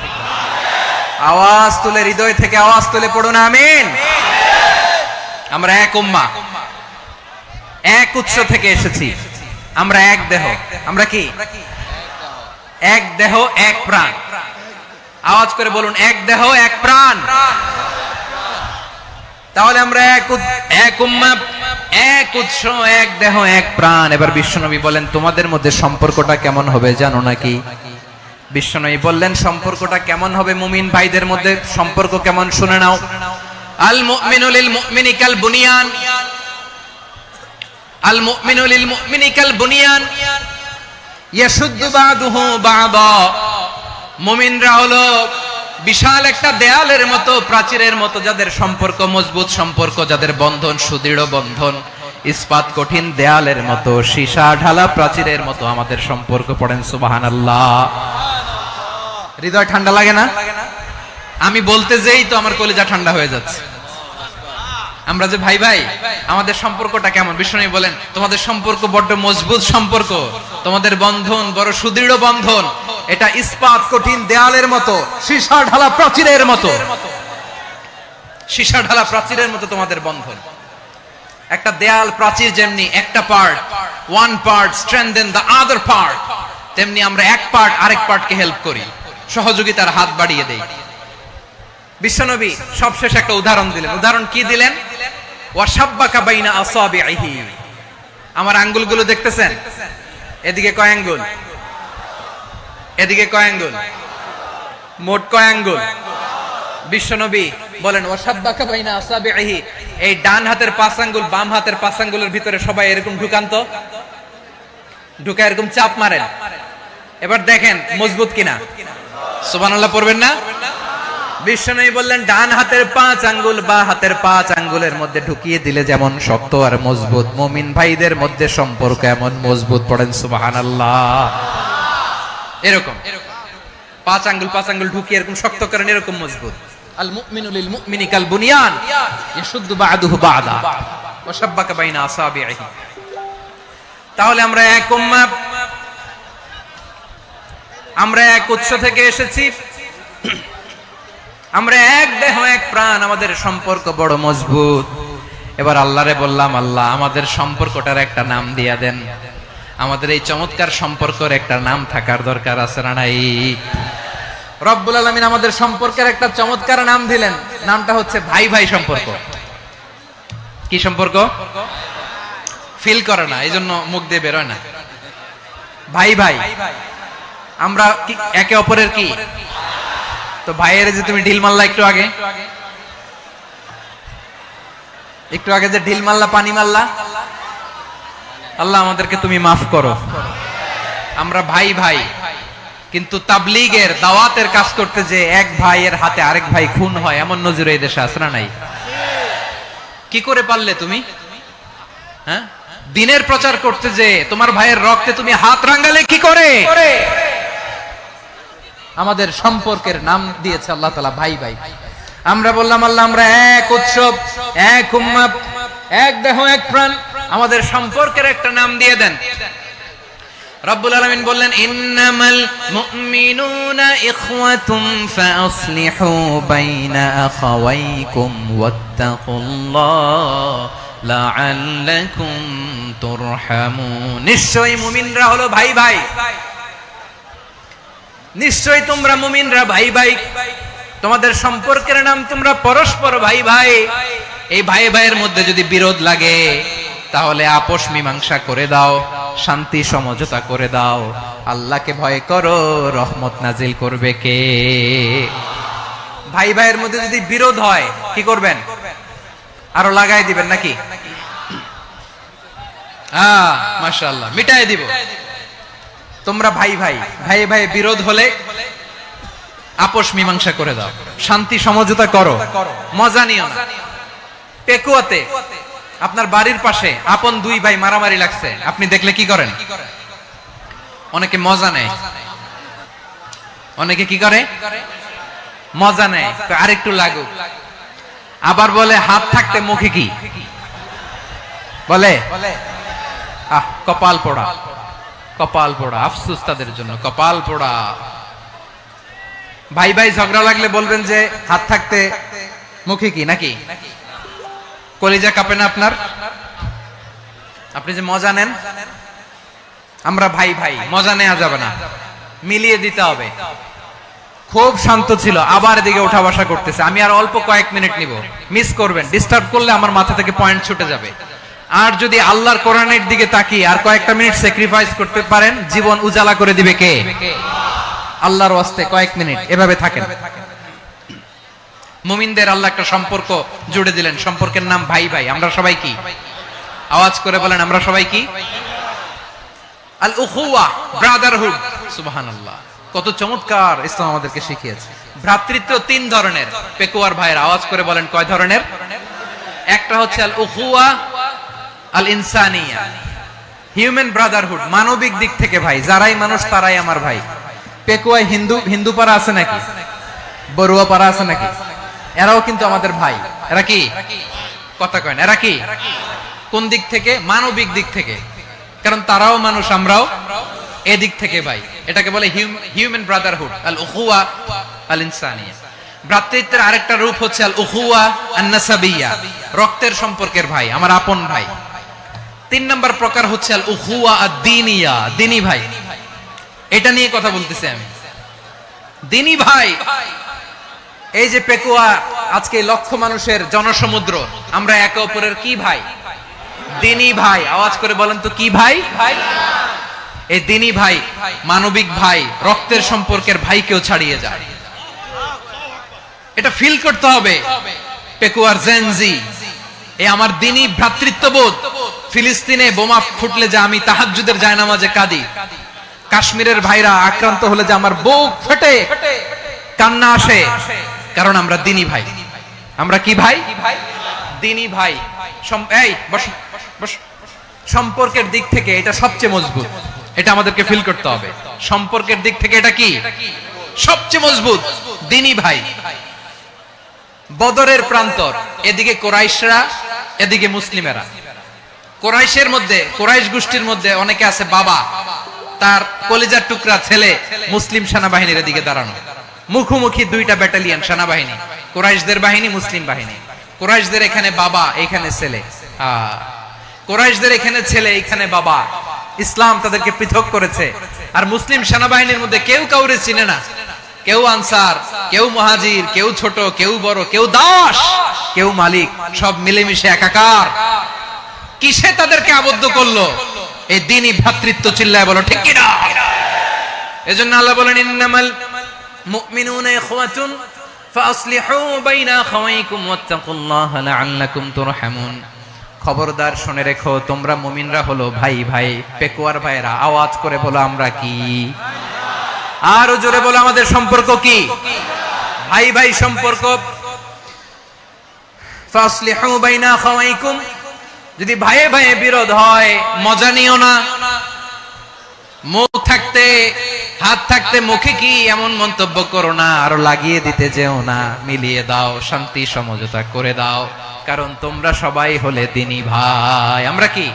আওয়াজ তুলে, হৃদয় থেকে আওয়াজ তুলে পড়ুন আমিন। আমরা এক উম্মাহ, এক উৎস থেকে এসেছি। আমরা এক দেহ। আমরা কি? এক দেহ এক প্রাণ। আওয়াজ করে বলুন, এক দেহ এক প্রাণ। তাহলে আমরা এক উম্মাহ, এক উৎস, এক দেহ এক প্রাণ। এবার বিশ্বনবী বলেন, তোমাদের মধ্যে সম্পর্কটা কেমন হবে জানো নাকি? বিশ্বনবী বললেন, সম্পর্কটা কেমন হবে মুমিন ভাইদের মধ্যে? সম্পর্ক কেমন শুনে নাও। আল মুমিনু লিল মুমিনি কাল বুনিয়ান, আল মুমিনু লিল মুমিনি কাল বুনিয়ান ইয়াশুদ্দু বাদুহু বাদা। মুমিনরা হলো বিশাল একটা দেয়ালের মতো, প্রাচীরের মতো, যাদের সম্পর্ক মজবুত সম্পর্ক, যাদের বন্ধন সুদৃঢ় বন্ধন, ইস্পাত কঠিন দেয়ালের মতো, সীসা ঢালা প্রাচীরের মতো আমাদের সম্পর্ক। পড়েন সুবহানাল্লাহ। হৃদয় ঠান্ডা লাগে না? আমি বলতে যেই তো আমার কলিজা ঠান্ডা হয়ে যাচ্ছে। আমরা যে ভাই ভাই, আমাদের সম্পর্কটা কেমন? বিষ্ণু বলেন, তোমাদের সম্পর্ক বড্ড মজবুত সম্পর্ক, তোমাদের বন্ধন বড় সুদৃঢ় বন্ধন। এটা ইস্পাত কঠিন দেয়ালের মতো, সীসা ঢালা প্রাচীরের মতো। সীসা ঢালা প্রাচীরের মতো তোমাদের বন্ধন। একটা দেয়াল প্রাচীর যেমনি একটা part, one part strengthen the other part, তেমনি আমরা এক পার্ট আরেক পার্টকে হেল্প করি, সহযোগিতার হাত বাড়িয়ে দেই। বিশ্বনবী সবশেষ একটা উদাহরণ দিলেন। উদাহরণ কি দিলেন? ওয়াশাব্বাকা বাইনা আসাবিহি। আমার আঙ্গুলগুলো দেখতেছেন? এদিকে কয় আঙ্গুল? এদিকে কয় আঙ্গুল? মোট কয় আঙ্গুল? বিশ্বনবী বলেন, ওয়াশাব্বাকা বাইনা আসাবিহি। এই ডান হাতের 5 আঙ্গুল বাম হাতের 5 আঙ্গুলের ভিতরে সবাই এরকম ঢুকান তো, ঢুকা এরকম চাপ মারেন। এবার দেখেন মজবুত কিনা। সুবহানাল্লাহ পড়বেন না? বিশ্বনবী বললেন, ডান হাতের 5 আঙ্গুল বা হাতের 5 আঙ্গুলের মধ্যে ঢুকিয়ে দিলে যেমন শক্ত আর মজবুত, মুমিন ভাইদের মধ্যে সম্পর্ক এমন মজবুত। পড়েন সুবহানাল্লাহ। এরকম 5 আঙ্গুল ঢুকিয়ে এরকম শক্ত করেন, এরকম মজবুত। আল মুমিনু লিল মুমিনি কাল বুনিয়ান ইয়াশুদ্দু বা'দুহু বা'দা ওয়া শাব্বাকা বাইনা আসাবিহি। তাহলে আমরা এক উম্মাহ, আমরা এক উৎস থেকে এসেছি, আমরা এক দেহ এক প্রাণ, আমাদের সম্পর্ক বড় মজবুত। এবার আল্লাহরে বললাম, আল্লাহ আমাদের সম্পর্কটার একটা নাম দিয়া দেন। আমাদের এই চমৎকার সম্পর্কের একটা নাম থাকার দরকার আছে না নাই? রব্বুল আলামিন আমাদের সম্পর্কের একটা চমৎকার নাম দিলেন, নামটা হচ্ছে ভাই ভাই সম্পর্ক। কি সম্পর্ক? ফিল করে না, এই জন্য মুখ দিয়ে বেরোয় না। ভাই ভাই, আমরা কি একে অপরের কি? তো ভাইয়ের যে তুমি ঢিল মারলা একটু আগে, একটু আগে যে ঢিল মারলা, পানি মারলা, আল্লাহ আমাদেরকে তুমি মাফ করো। আমরা ভাই ভাই, কিন্তু তাবলীগের দাওয়াতের কাজ করতে যে এক ভাইয়ের হাতে আরেক ভাই খুন হয়, এমন নজির এই দেশে আছে না নাই? কি করে পারলে তুমি? হ্যাঁ, দিনের প্রচার করতে যে তোমার ভাইয়ের রক্তে তুমি হাত রাঙ্গালে কি করে? আমাদের সম্পর্কের নাম দিয়েছে আল্লাহ তাআলা ভাই ভাই। আমরা বললাম, আল্লাহ আমরা এক উৎসব, এক উম্মাহ, এক দেহ এক প্রাণ, আমাদের সম্পর্কের একটা নাম দিয়ে দেন। রব্বুল আলামিন বললেন, ইন্নামাল মুমিনুনা ইখওয়াতুম ফাসলিহু বাইনা আখাওয়াইকুম ওয়াত্তাকুল্লাহ লাআল্লাকুম তুরহামুন। নিশ্চয়ই মুমিনরা হলো ভাই ভাই, নিশ্চয়ই তোমরা মুমিনরা ভাই ভাই, তোমাদের সম্পর্কের নাম তোমরা পরস্পর ভাই ভাই। এই ভাই ভাইয়ের মধ্যে যদি বিরোধ লাগে তাহলে আপোষ মীমাংসা করে দাও, শান্তি সমঝোতা করে দাও। আল্লাহকে ভয় করো, রহমত নাজিল করবে কে? ভাই ভাইয়ের মধ্যে যদি বিরোধ হয় কি করবেন? আরো লাগাই দিবেন নাকি? মাশাআল্লাহ, মিটাই দিব। তোমরা ভাই ভাই, ভাই ভাই বিরোধ হলে আপোষ মীমাংসা করে দাও, শান্তি সমঝোতা করো, মজা নিও না। পেকুয়াতে আপনার বাড়ির পাশে আপন দুই ভাই মারামারি লাগছে, আপনি দেখলে কি করেন? অনেকে মজা নেয়। অনেকে কি করে? মজা নেয়, আরেকটু লাগুক। আবার বলে হাত থাকতে মুখে কি বলে? কপাল পোড়া, কপাল পোড়া। আফসোস তাদের জন্য, কপাল পোড়া। ভাই ভাই ঝগড়া লাগলে বলবেন যে হাত থাকতে মুখে কি, নাকি? কলিজা কাঁপে না আপনার? আপনি যে মজা নেন। আমরা ভাই ভাই, মজা নেওয়া যাবে না, মিলিয়ে দিতে হবে। খুব শান্ত ছিল, আবার এদিকে ওঠা বসা করতেছে। আমি আর অল্প কয়েক মিনিট নিব, মিস করবেন। ডিস্টার্ব করলে আমার মাথা থেকে পয়েন্ট ছুটে যাবে। আর যদি আল্লাহর কোরআনের দিকে তাকিয়ে আর কয়েকটা মিনিট স্যাক্রিফাইস করতে পারেন, জীবন উজালা করে দিবে কে? আল্লাহর ওয়াস্তে কয়েক মিনিট এভাবে থাকেন। মুমিনদের আল্লাহ একটা সম্পর্ক জুড়ে দিলেন, সম্পর্কের নাম ভাই ভাই। আমরা সবাই কি? আওয়াজ করে বলেন, আমরা সবাই কি? আল উখুওয়া, ব্রাদারহুড। সুবহানাল্লাহ, কত চমৎকার ইসলাম আমাদেরকে শিখিয়েছে। ভ্রাতৃত্ব তিন ধরনের। পেকুয়ার ভাইয়ের আওয়াজ করে বলেন, কয় ধরনের? একটা হচ্ছে আল উখুওয়া আল ইনসানিয়া, হিউম্যান ব্রাদারহুড, মানবিক দিক থেকে ভাই। যারাই মানুষ তারাই আমার ভাই। পেকুয়ায় হিন্দু পাড়া আছে নাকি? বড়ুয়া পাড়া আছে নাকি? এরাও কিন্তু আমাদের ভাই। এরা কি? কথা কয় না, এরা কি? কোন দিক থেকে? মানবিক দিক থেকে। কারণ তারাও মানুষ, আমরাও এদিক থেকে ভাই। এটাকে বলে হিউম্যান ব্রাদারহুড, আল উখুওয়া আল ইনসানিয়া। ভ্রাতৃত্বের আরেকটা রূপ হচ্ছে আল উখুওয়া আন নাসাবিয়া, রক্তের সম্পর্কের ভাই, আমার আপন ভাই। তিন নম্বর প্রকার হচ্ছে আল উখুওয়া আদ-দীনিয়া, দিনী ভাই। এটা নিয়ে কথা বলতেছি আমি। দিনী ভাই, এই যে পেকুয়া আজকে লক্ষ মানুষের জনসমুদ্র, আমরা একে অপরের কি ভাই? দিনী ভাই। আওয়াজ করে বলেন তো, কি ভাই? এই দিনী ভাই, মানবিক ভাই, রক্তের সম্পর্কের ভাইকেও ছাড়িয়ে যায়। এটা ফিল করতে হবে। পেকুয়ার জেনজি, এই আমার দিনী ভ্রাতৃত্ববোধ। ফিলিস্তিনে বোমা ফুটলে যে আমি তাহাজ্জুদের জায়নামাজে কাঁদি, কাশ্মীরের ভাইরা আক্রান্ত হলে যে আমার বুক ফেটে কান্না আসে, কারণ আমরা দিনী ভাই। আমরা কি ভাই? দিনী ভাই। এই বস বস। সম্পর্কের দিক থেকে এটা সবচেয়ে মজবুত। এটা আমাদেরকে ফিল করতে হবে। সম্পর্কের দিক থেকে এটা কি? সবচেয়ে মজবুত, দিনী ভাই। বদরের প্রান্তর, এদিকে কুরাইশরা, এদিকে মুসলিমেরা। কুরাইশ গোষ্ঠীর মধ্যে অনেকে আছে বাবা, তার কলিজার টুকরা ছেলে মুসলিম সেনাবাহিনীর দিকে দাঁড়ানো, মুখোমুখি দুইটা ব্যাটালিয়ন সেনাবাহিনী, কুরাইশদের বাহিনী, মুসলিম বাহিনী। কুরাইশদের এখানে বাবা, এখানে ছেলে। কুরাইশদের এখানে ছেলে, এখানে বাবা। ইসলাম তাদেরকে পৃথক করেছে। আর মুসলিম সেনাবাহিনীর মধ্যে কেউ কাউরে চিনে না, কেউ আনসার, কেউ মুহাজির, কেউ ছোট, কেউ বড়, কেউ দাস, কেউ মালিক, সব মিলেমিশে একাকার। কিসে তাদেরকে আবদ্ধ করলো? এই দ্বীনি ভ্রাতৃত্ব। চিল্লায় বলো ঠিক কিনা? এজন্য আল্লাহ বলেন, ইন্নামাল মুমিনুনা ইখওয়াতুন ফাসলিহু বাইনা আখাওয়াইকুম ওয়াত্তাকুল্লাহা লাআল্লাকুম তুরহামুন। খবরদার শুনে রেখো, তোমরা মুমিনরা হলো ভাই ভাই। পেকুয়ার ভাইরা আওয়াজ করে বলো আমরা কি? আরো জোরে বলো আমাদের সম্পর্ক কি? ভাই ভাই সম্পর্ক। ফাসলিহু বাইনা আখাওয়াইকুম, যদি ভাইয়ে ভাইয়ে বিরোধ হয় মজা নিও না। মুখ থাকতে হাত থাকতে মুখে কি এমন মন্তব্য করো না, আরো লাগিয়ে দিতে যেও না। মিলিয়ে দাও, শান্তি সমঝোতা করে দাও, কারণ তোমরা সবাই হলে দ্বীনি ভাই। আমরা কি?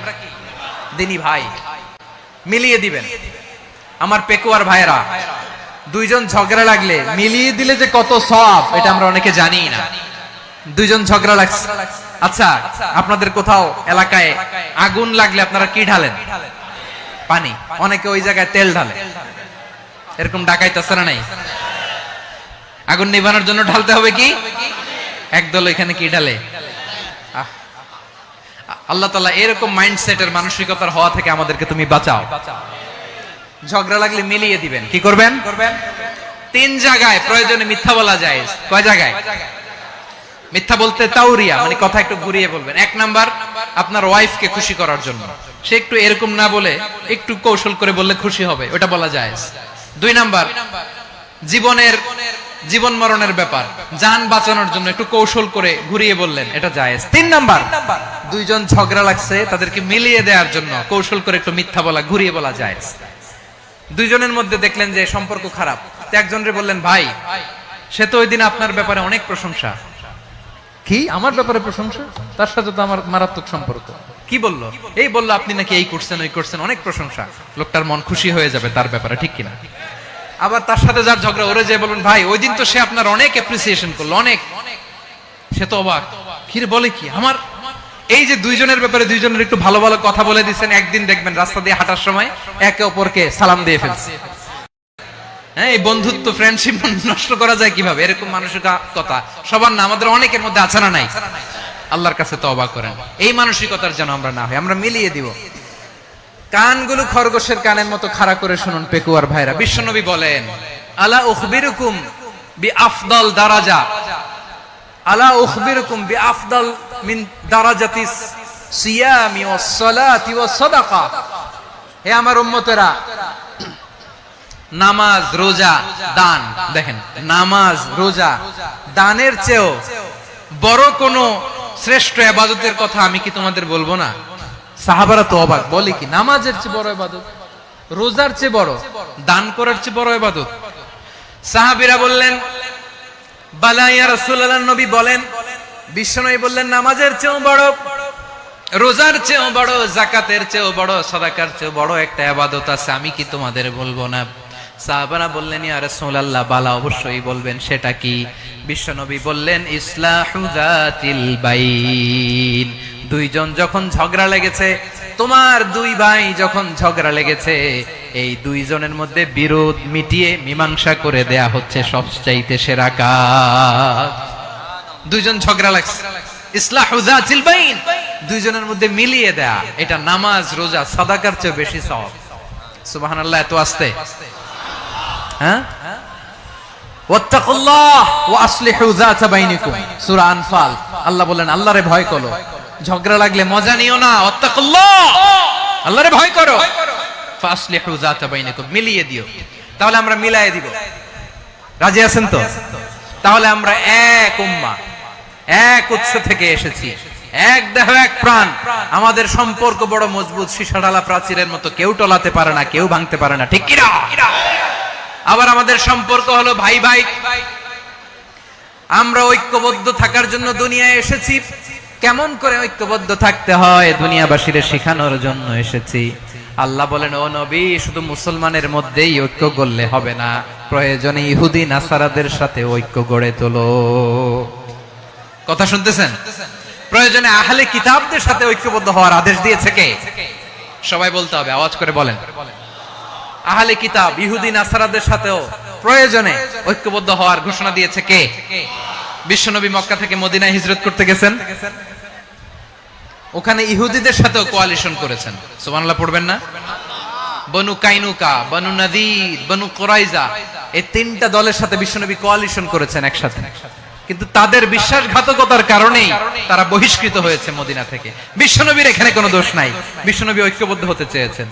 দ্বীনি ভাই। মিলিয়ে দিবেন। আমার পেকুয়ার ভাইরা, দুইজন ঝগড়া লাগলে মিলিয়ে দিলে যে কত সওয়াব, এটা আমরা অনেকে জানি না। দুইজন ঝগড়া লাগছে, আচ্ছা আপনাদের কোথাও এলাকায় আগুন লাগলে আপনারা কি ঢালেন? পানি। অনেকে ওই জায়গায় তেল ঢালে। এরকম ডাকাইতেছে না? নাই? আগুন নিভানোর জন্য ঢালতে হবে কি? একদল এখানে কি ঢালে? আল্লাহ তাআলা এরকম মাইন্ডসেটের মানসিকতার হওয়া থেকে আমাদেরকে তুমি বাঁচাও। ঝগড়া লাগলে মিলিয়ে দিবেন। কি করবেন? তিন জায়গায় প্রয়োজনে মিথ্যা বলা যায়। কয় জায়গায় মিথ্যা বলতে? তাওরিয়া, মানে কথা একটু ঘুরিয়ে বলবেন। এক নাম্বার, আপনার ওয়াইফকে খুশি করার জন্য, সে একটু এরকম না বলে একটু কৌশল করে বললে খুশি হবে, ওটা বলা যায়। দুই নাম্বার, জীবন মরণের ব্যাপার, জান বাঁচানোর জন্য একটু কৌশল করে ঘুরিয়ে বললেন, এটা জায়েজ। তিন নাম্বার, দুইজন ঝগড়া লাগছে তাদেরকে মিলিয়ে দেওয়ার জন্য কৌশল করে একটু মিথ্যা বলা, ঘুরিয়ে বলা জায়েজ। দুইজনের মধ্যে দেখলেন যে সম্পর্ক খারাপ, একজনরে বললেন ভাই, সে তো ওই দিন আপনার ব্যাপারে অনেক প্রশংসা। কি? আমার ব্যাপারে প্রশংসা? তার সাথে তো আমার মারাত্মক সম্পর্ক। কি বললো? এই বললো আপনি নাকি এই করছেন ওই করছেন, অনেক প্রশংসা। লোকটার মন খুশি হয়ে যাবে তার ব্যাপারে, ঠিক কিনা? আবার তার সাথে যার ঝগড়া, ওরে যে বলুন ভাই ওই দিন তো সে আপনার অনেক অ্যাপ্রিসিয়েশন করলো, অনেক। সে তো অবাক, কি রে বলে কি? আমার এই যে দুইজনের ব্যাপারে দুইজনের একটু ভালো ভালো কথা বলে দিচ্ছেন, একদিন দেখবেন রাস্তা দিয়ে হাঁটার সময় একে অপরকে সালাম দিয়ে ফেলছে। হ্যাঁ, এই বন্ধুত্ব, ফ্রেন্ডশিপ নষ্ট করা যায় কিভাবে? এরকম মানসিকতা সবার না, আমাদের অনেকের মধ্যে আছে না নাই? আল্লাহর কাছে তওবা করেন, এই মানসিকতার যেন আমরা না হই, আমরা মিলিয়ে দিব। কানগুলো খরগোশের কানের মতো খাড়া করে শুনুন পেকুয়ার ভাইরা। বিশ্বনবী বলেন, আলা উখবিরুকুম বিআফদাল দারাজা, আলা উখবিরুকুম বিআফদাল মিন দারাজাতিস সিয়ামি ওয়াস সালাতি ওয়াস সাদাকা। হে আমার উম্মতেরা, নামাজ, রোজা, দান, দেখেন নামাজ, রোজা, দানের চেয়েও বড় কোন শ্রেষ্ঠ ইবাদতের কথা আমি কি তোমাদের বলবো না? সাহাবারা তো অবাক, বলে কি নামাজের চেয়ে বড় ইবাদত, রোজার চেয়ে বড়, দান করার চেয়ে বড় ইবাদত? সাহাবীরা বললেন বালা ইয়া রাসূলুল্লাহ। নবী বলেন, বিশ্বনবী বললেন নামাজের চেয়েও বড়, রোজার চেয়েও বড়, যাকাতের চেয়েও বড়, সাদাকার চেয়েও বড় একটা ইবাদত আছে, আমি কি তোমাদের বলবো না? সাহাবারা বললেন ইয়া রাসূলুল্লাহ, বালা অবশ্যই বলবেন, সেটা কি? বিশ্বনবী বললেন ইসলাহু যাতিল বাইন। দুইজন যখন ঝগড়া লেগেছে, তোমার দুই ভাই যখন ঝগড়া লেগেছে, এই দুইজনের মধ্যে বিরোধ মিটিয়ে মীমাংসা করে দেয়া হচ্ছে সবচাইতে সেরা কাজ। দুইজন ঝগড়া লাগছে, ইসলাহু যাতিল বাইন, দুইজনের মধ্যে মিলিয়ে দেয়া, এটা নামাজ, রোজা, সাদাকার চেয়ে বেশি সওয়াব। সুবহানাল্লাহ। এত আস্তে? হ্যাঁ, ওয়াত্তাকুল্লাহ ওয়া আসলিহু যাতা বাইনিকুম, সূরা আনফাল। আল্লাহ বলেন আল্লাহরে ভয় করো, ঝগড়া লাগলে মজা নিও না, ওয়াত্তাকুল্লাহ, আল্লাহরে ভয় করো, ফাসলিহু যাতা বাইনিকুম, মিলিয়ে দিও। তাহলে আমরা মিলায়ে দিব। রাজি আছেন তো? তাহলে আমরা এক উম্মাহ, এক উৎস থেকে এসেছি, এক দেহ এক প্রাণ। আমাদের সম্পর্ক বড় মজবুত, সীসাঢালা প্রাচীরের মতো, কেউ টলাতে পারে না, কেউ ভাঙতে পারে না, ঠিক কি না? আবার আমাদের সম্পর্ক হলো ভাই ভাই। আমরা ঐক্যবদ্ধ থাকার জন্য দুনিয়ায় এসেছি, কেমন করে ঐক্যবদ্ধ থাকতে হয় দুনিয়াবাসীর শেখানোর জন্য এসেছি। আল্লাহ বলেন, ও নবী, শুধু মুসলমানের মধ্যেই ঐক্য গড়লে হবে না, প্রয়োজনে ইহুদি নাসারাদের সাথে ঐক্য গড়ে তোলো। কথা শুনতেছেন? প্রয়োজনে আহলে কিতাবদের সাথে ঐক্যবদ্ধ হওয়ার আদেশ দিয়েছে কে? সবাই বলতে হবে, আওয়াজ করে বলেন। আহলে কিতাব ইহুদি নাসারাদের সাথেও প্রয়োজনে ঐক্যবদ্ধ হওয়ার ঘোষণা দিয়েছে কে? বিশ্বনবী মক্কা থেকে মদিনায় হিজরত করতে গেছেন, ওখানে ইহুদিদের সাথেও কোয়ালিশন করেছেন। সুবহানাল্লাহ পড়বেন না? বনু কাইনুকা, বনু নাদির, বনু কুরাইজা, এই তিনটা দলের সাথে বিশ্বনবী কোয়ালিশন করেছেন একসাথে, কিন্তু তাদের বিশ্বাসঘাতকতার কারণেই তারা বহিষ্কৃত হয়েছে মদিনা থেকে। বিশ্বনবীর এখানে কোনো দোষ নাই, বিশ্বনবী ঐক্যবদ্ধ হতে চেয়েছেন।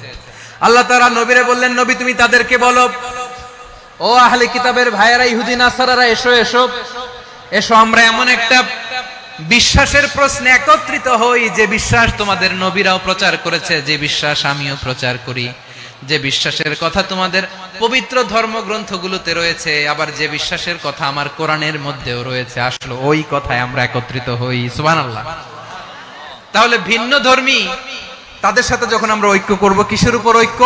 আল্লাহ তাআলা নবীরে বললেন, নবী তুমি তাদেরকে বলো, ও আহলে কিতাবের ভাইয়েরা, ইহুদি নাসারারা, এসো এসো এসো, আমরা এমন একটা বিশ্বাসের প্রশ্নে একত্রিত হই যে বিশ্বাস তোমাদের নবীরাও প্রচার করেছে, যে বিশ্বাস আমিও প্রচার করি, যে বিশ্বাসের কথা তোমাদের পবিত্র ধর্মগ্রন্থগুলোতে রয়েছে, আবার যে বিশ্বাসের কথা আমার কোরআনের মধ্যেও রয়েছে, আসলে ওই কথায় আমরা একত্রিত হই। সুবহানাল্লাহ। তাহলে ভিন্ন ধর্মী তাদের সাথে যখন আমরা ঐক্য করব, কিসের উপর ঐক্য?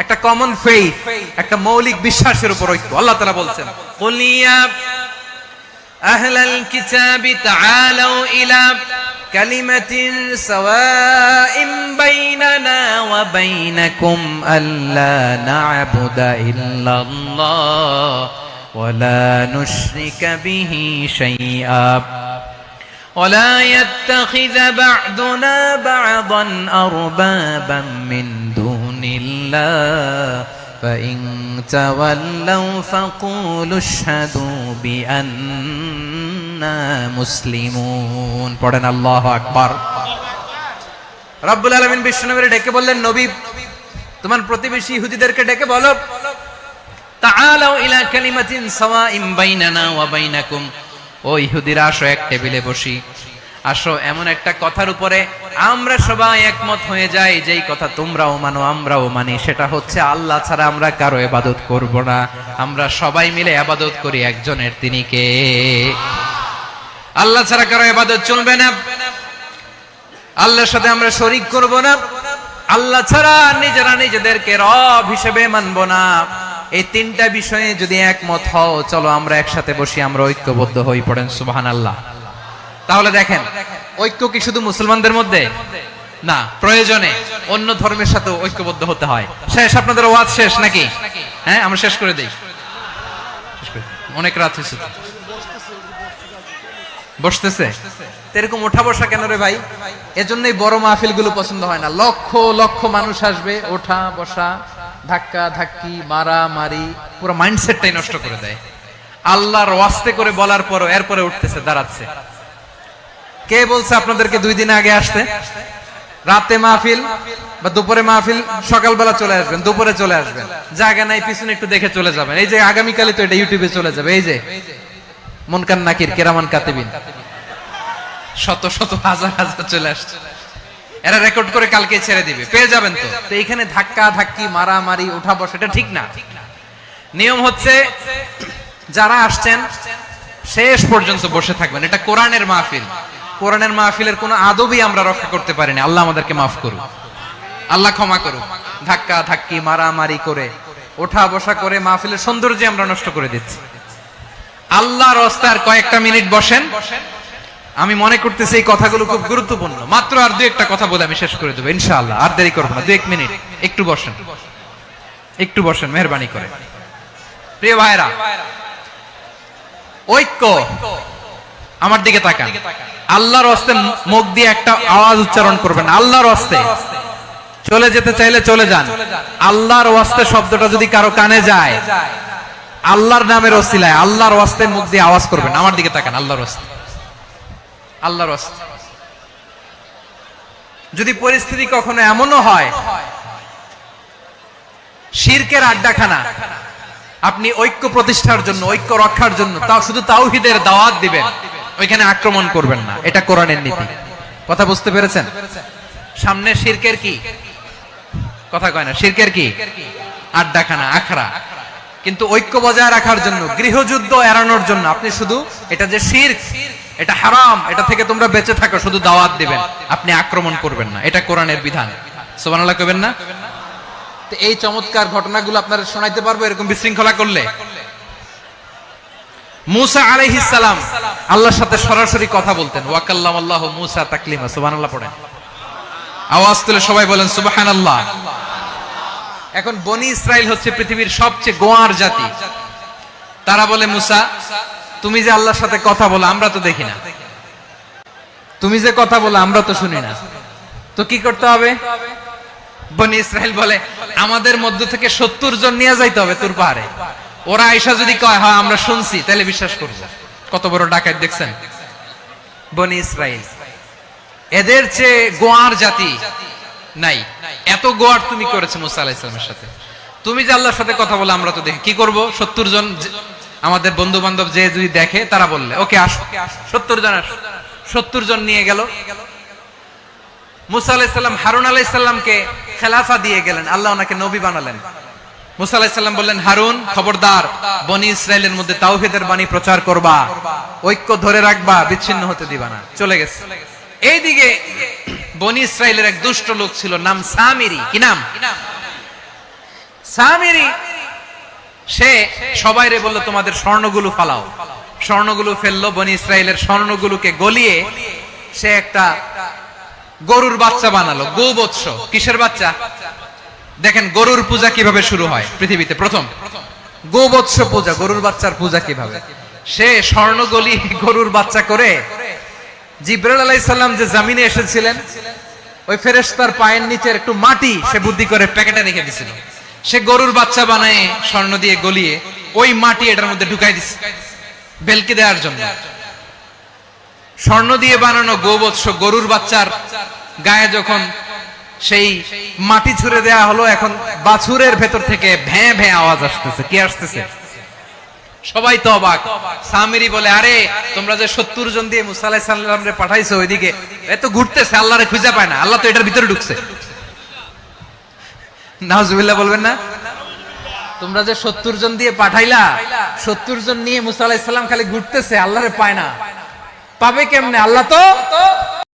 একটা কমন ফেইথ, একটা মৌলিক বিশ্বাসের উপর ঐক্য। আল্লাহ তাআলা বলছেন, কুলিয়া আহলাল কিতাবি তাআলাউ ইলা কালিমাতিন সাওয়াইন বাইনানা ওয়া বাইনাকুম আল্লা না'বুদা ইল্লাল্লাহ ওয়া লা নুশরিকা বিহি শাইআ ওয়া লা ইয়াত্তাখিযা বা'দুনা বা'দান আরবাবান মিন দুনিল্লাহ فإن تولوا فقولوا اشهدوا بأننا مسلمون। পড়েন আল্লাহু আকবার। রব্বুল আলামিন বিশ্বনবীকে ডেকে বললেন, নবী তোমার প্রতিবেশী ইহুদিদেরকে ডেকে বলো, তাআলাউ ইলা কালিমাতিন সাওয়াইন বাইনানা ওয়া বাইনাকুম, ও ইহুদিরা আসো এক টেবিলে বসি, আসো এমন একটা কথার উপরে আমরা সবাই একমত হয়ে যাই, যেই কথা তোমরাও মানো আমরাও মানি, সেটা হচ্ছে আল্লাহ ছাড়া আমরা কারো ইবাদত করব না, আমরা সবাই মিলে ইবাদত করি একজনের, তিনি কে? আল্লাহ ছাড়া কারো ইবাদত চলবে না, আল্লাহর সাথে আমরা শরীক করব না, আল্লাহ ছাড়া নিজেরা নিজেদেরকে রব হিসেবে মানব না। এই তিনটা বিষয়ে যদি একমত হও, চলো আমরা একসাথে বসি, আমরা ঐক্যবদ্ধ হই। পড়েন সুবহানাল্লাহ। তাহলে দেখেন, ঐক্য কি শুধু মুসলমানদের মধ্যে না, প্রয়োজনে অন্য ধর্মের সাথে ঐক্যবদ্ধ হতে হয়। শেষ? আপনাদের ওয়াজ শেষ নাকি? হ্যাঁ, আমরা শেষ করে দেই, অনেক রাত হয়েছে। বসতেছে এরকম ওঠা বসা কেন রে ভাই? এজন্যই বড় মাহফিল গুলো পছন্দ হয় না। লক্ষ লক্ষ মানুষ আসবে, ওঠা বসা, ধাক্কা ধাক্কি, মারা মারি, পুরো মাইন্ডসেটটাই নষ্ট করে দেয়। আল্লাহর ওয়াস্তে করে বলার পরও এরপরে উঠতেছে, দাঁড়াচ্ছে। কে বলছে আপনাদেরকে 2 দিন আগে আসতে? রাতে মাহফিল বা দুপুরে মাহফিল, সকালবেলা চলে আসবেন, দুপুরে চলে আসবেন, জায়গা নাই পিছনে একটু দেখে চলে যাবেন। এই যে আগামীকালই তো এটা ইউটিউবে চলে যাবে, এই যে মুনকার নাকির কিরামান কাতিবিন, শত শত হাজার হাজার চলে আসছে, এরা রেকর্ড করে কালকে ছেড়ে দিবে, পেয়ে যাবেন। তো এইখানে ধাক্কা ধাক্কি, মারামারি, ওঠা বসা, এটা ঠিক না। নিয়ম হচ্ছে যারা আসছেন শেষ পর্যন্ত বসে থাকবেন। এটা কোরআনের মাহফিল, কোরআনের মাহফিলের কোনো আদবই আমরা রক্ষা করতে পারিনি। আল্লাহ আমাদেরকে মাফ করুক, আল্লাহ ক্ষমা করুক। ধাক্কা ধাক্কি, মারামারি করে, ওঠা বসা করে মাহফিলের সৌন্দর্য আমরা নষ্ট করে দিচ্ছি। আল্লাহর রাস্তায় কয়েকটা মিনিট বসেন। আমি মনে করতেছি এই কথাগুলো খুব গুরুত্বপূর্ণ। মাত্র আর 2-1টা কথা বলে আমি শেষ করে দেবো ইনশাআল্লাহ, আর দেরি করবো না। 2-1 মিনিট একটু বসেন, একটু বসেন মেহেরবানি করে। প্রিয় ভাইরা, ঐক্য, আমার দিকে তাকান। আল্লাহর রাস্তে মুখ দিয়ে একটা আওয়াজ উচ্চারণ করবেন, আল্লাহর রাস্তে। চলে যেতে চাইলে চলে যান। আল্লাহর ওয়াস্তে শব্দটা যদি কারো কানে যায়, আল্লাহর নামের ওসিলায় আল্লাহর ওয়াস্তে মুখ দিয়ে আওয়াজ করবেন। আমার দিকে তাকান, আল্লাহর ওয়াস্তে, আল্লাহর ওয়াস্তে। যদি পরিস্থিতি কখনো এমনও হয় শিরকের আড্ডাখানা, আপনি ঐক্য প্রতিষ্ঠার জন্য, ঐক্য রক্ষার জন্য তাও শুধু তাওহীদের দাওয়াত দিবেন, ওইখানে আক্রমণ করবেন না। এটা কোরআনের নীতি। কথা বুঝতে পেরেছেন? সামনে শিরকের কি কথা কয় না, শিরকের কি আড্ডাখানা, আখড়া। কিন্তু ঐক্য বজায় রাখার জন্য, গৃহযুদ্ধ এড়ানোর জন্য আপনি শুধু এটা যে শিরক, এটা হারাম, এটা থেকে তোমরা বেঁচে থাকো, শুধু দাওয়াত দিবেন, আপনি আক্রমণ করবেন না, এটা কোরআনের বিধান। সুবহানাল্লাহ কইবেন না? তো এই চমৎকার ঘটনাগুলো আপনারা শোনাইতে পারবো এরকম বিশৃঙ্খলা করলে? মুসা আলাইহিস সালাম আল্লাহর সাথে সরাসরি কথা বলতেন, ওয়া কাল্লামাল্লাহু মুসা তাকলিমা। সুবহানাল্লাহ পড়েন, আওয়াজ তুলে সবাই বলেন সুবহানাল্লাহ। এখন বনি ইসরাইল হচ্ছে পৃথিবীর সবচেয়ে গোয়ার জাতি। তারা বলে, মুসা তুমি যে আল্লাহর সাথে কথা বলো আমরা তো দেখি না, তুমি যে কথা বলো আমরা তো শুনি না, তো কি করতে হবে? বনি ইসরাইল বলে, আমাদের মধ্য থেকে 70 জন নিয়ে যাইতে হবে তুর পাহাড়ে। ওরা আয়েশা যদি কয় হ্যাঁ আমরা শুনছি, তাহলে বিশ্বাস করব। কত বড় ডাকাত দেখছেন বনি ইসরাইল। এদের চেয়ে গোয়ার জাতি নাই। এত গোয়ার তুমি করেছো মুসা আলাইহিস সালামের সাথে। তুমি যে আল্লাহর সাথে কথা বলে আমরা তো দেখি, কি করব? 70 জন আমাদের বন্ধু বান্ধব যে যদি দেখে, তারা বললে ওকে আসো, 70 জন আসো। 70 জন নিয়ে গেল। মুসা আলাইহিস সালাম হারুন আলাইহিস সালামকে খেলাফা দিয়ে গেলেন, আল্লাহ ওনাকে নবী বানালেন। মুসা আলাইহিস সালাম বললেন, হারুন খবরদার, বনি ইসরাইলের মধ্যে তাওহীদের বাণী প্রচার করবা, ঐক্য ধরে রাখবা, বিচ্ছিন্ন হতে দিবা না। চলে গেছে। এইদিকে বনি ইসরাইলের এক দুষ্ট লোক ছিল, নাম সামিরি। কি নাম? সামিরি। সে সবাইরে বলল, তোমাদের স্বর্ণগুলো ফালাও। স্বর্ণগুলো ফেললো, বনি ইসরাইলের স্বর্ণগুলোকে গলিয়ে সে একটা গরুর বাচ্চা বানালো। গোবৎস। কিসের বাচ্চা? দেখেন গরুর পূজা কিভাবে শুরু হয় পৃথিবীতে প্রথম। গোবৎস পূজা, গরুর বাচ্চার পূজা কিভাবে। সে স্বর্ণ গলি গরুর বাচ্চা করে, জিবরাইল আলাইহিস সালাম যে জমিনে এসেছিলেন, ওই ফেরেশতার পায়ের নিচের একটু মাটি সে বুদ্ধি করে প্যাকেটে রেখে দিয়েছিল। সে গরুর বাচ্চা বানায় স্বর্ণ দিয়ে গলিয়ে ওই মাটি এটার মধ্যে ঢুকাই দিচ্ছে বেলকে দেওয়ার জন্য। স্বর্ণ দিয়ে বানানো গোবৎস গরুর বাচ্চার গায়ে যখন সেই মাটি ছুঁড়ে দেয়া হলো, এখন বাছুরের ভেতর থেকে ভ্যাঁ ভ্যাঁ আওয়াজ আসতেছে। কি আসতেছে? সবাই তো অবাক। সামিরি বলে, আরে তোমরা যে 70 জন দিয়ে মুসা আলাইহিস সালামরে পাঠাইছো, ওইদিকে এত ঘুরতেছে, আল্লাহরে খুঁজে পায় না, আল্লাহ তো এটার ভিতরে ঢুকছে। নাউজুবিল্লাহ বলবেন না? তোমরা যে 70 জন দিয়ে পাঠাইলা, 70 জন নিয়ে মুসা আলাইহিস সালাম খালি ঘুরতেছে, আল্লাহরে পায় না। পাবে কেমনে? আল্লাহ তো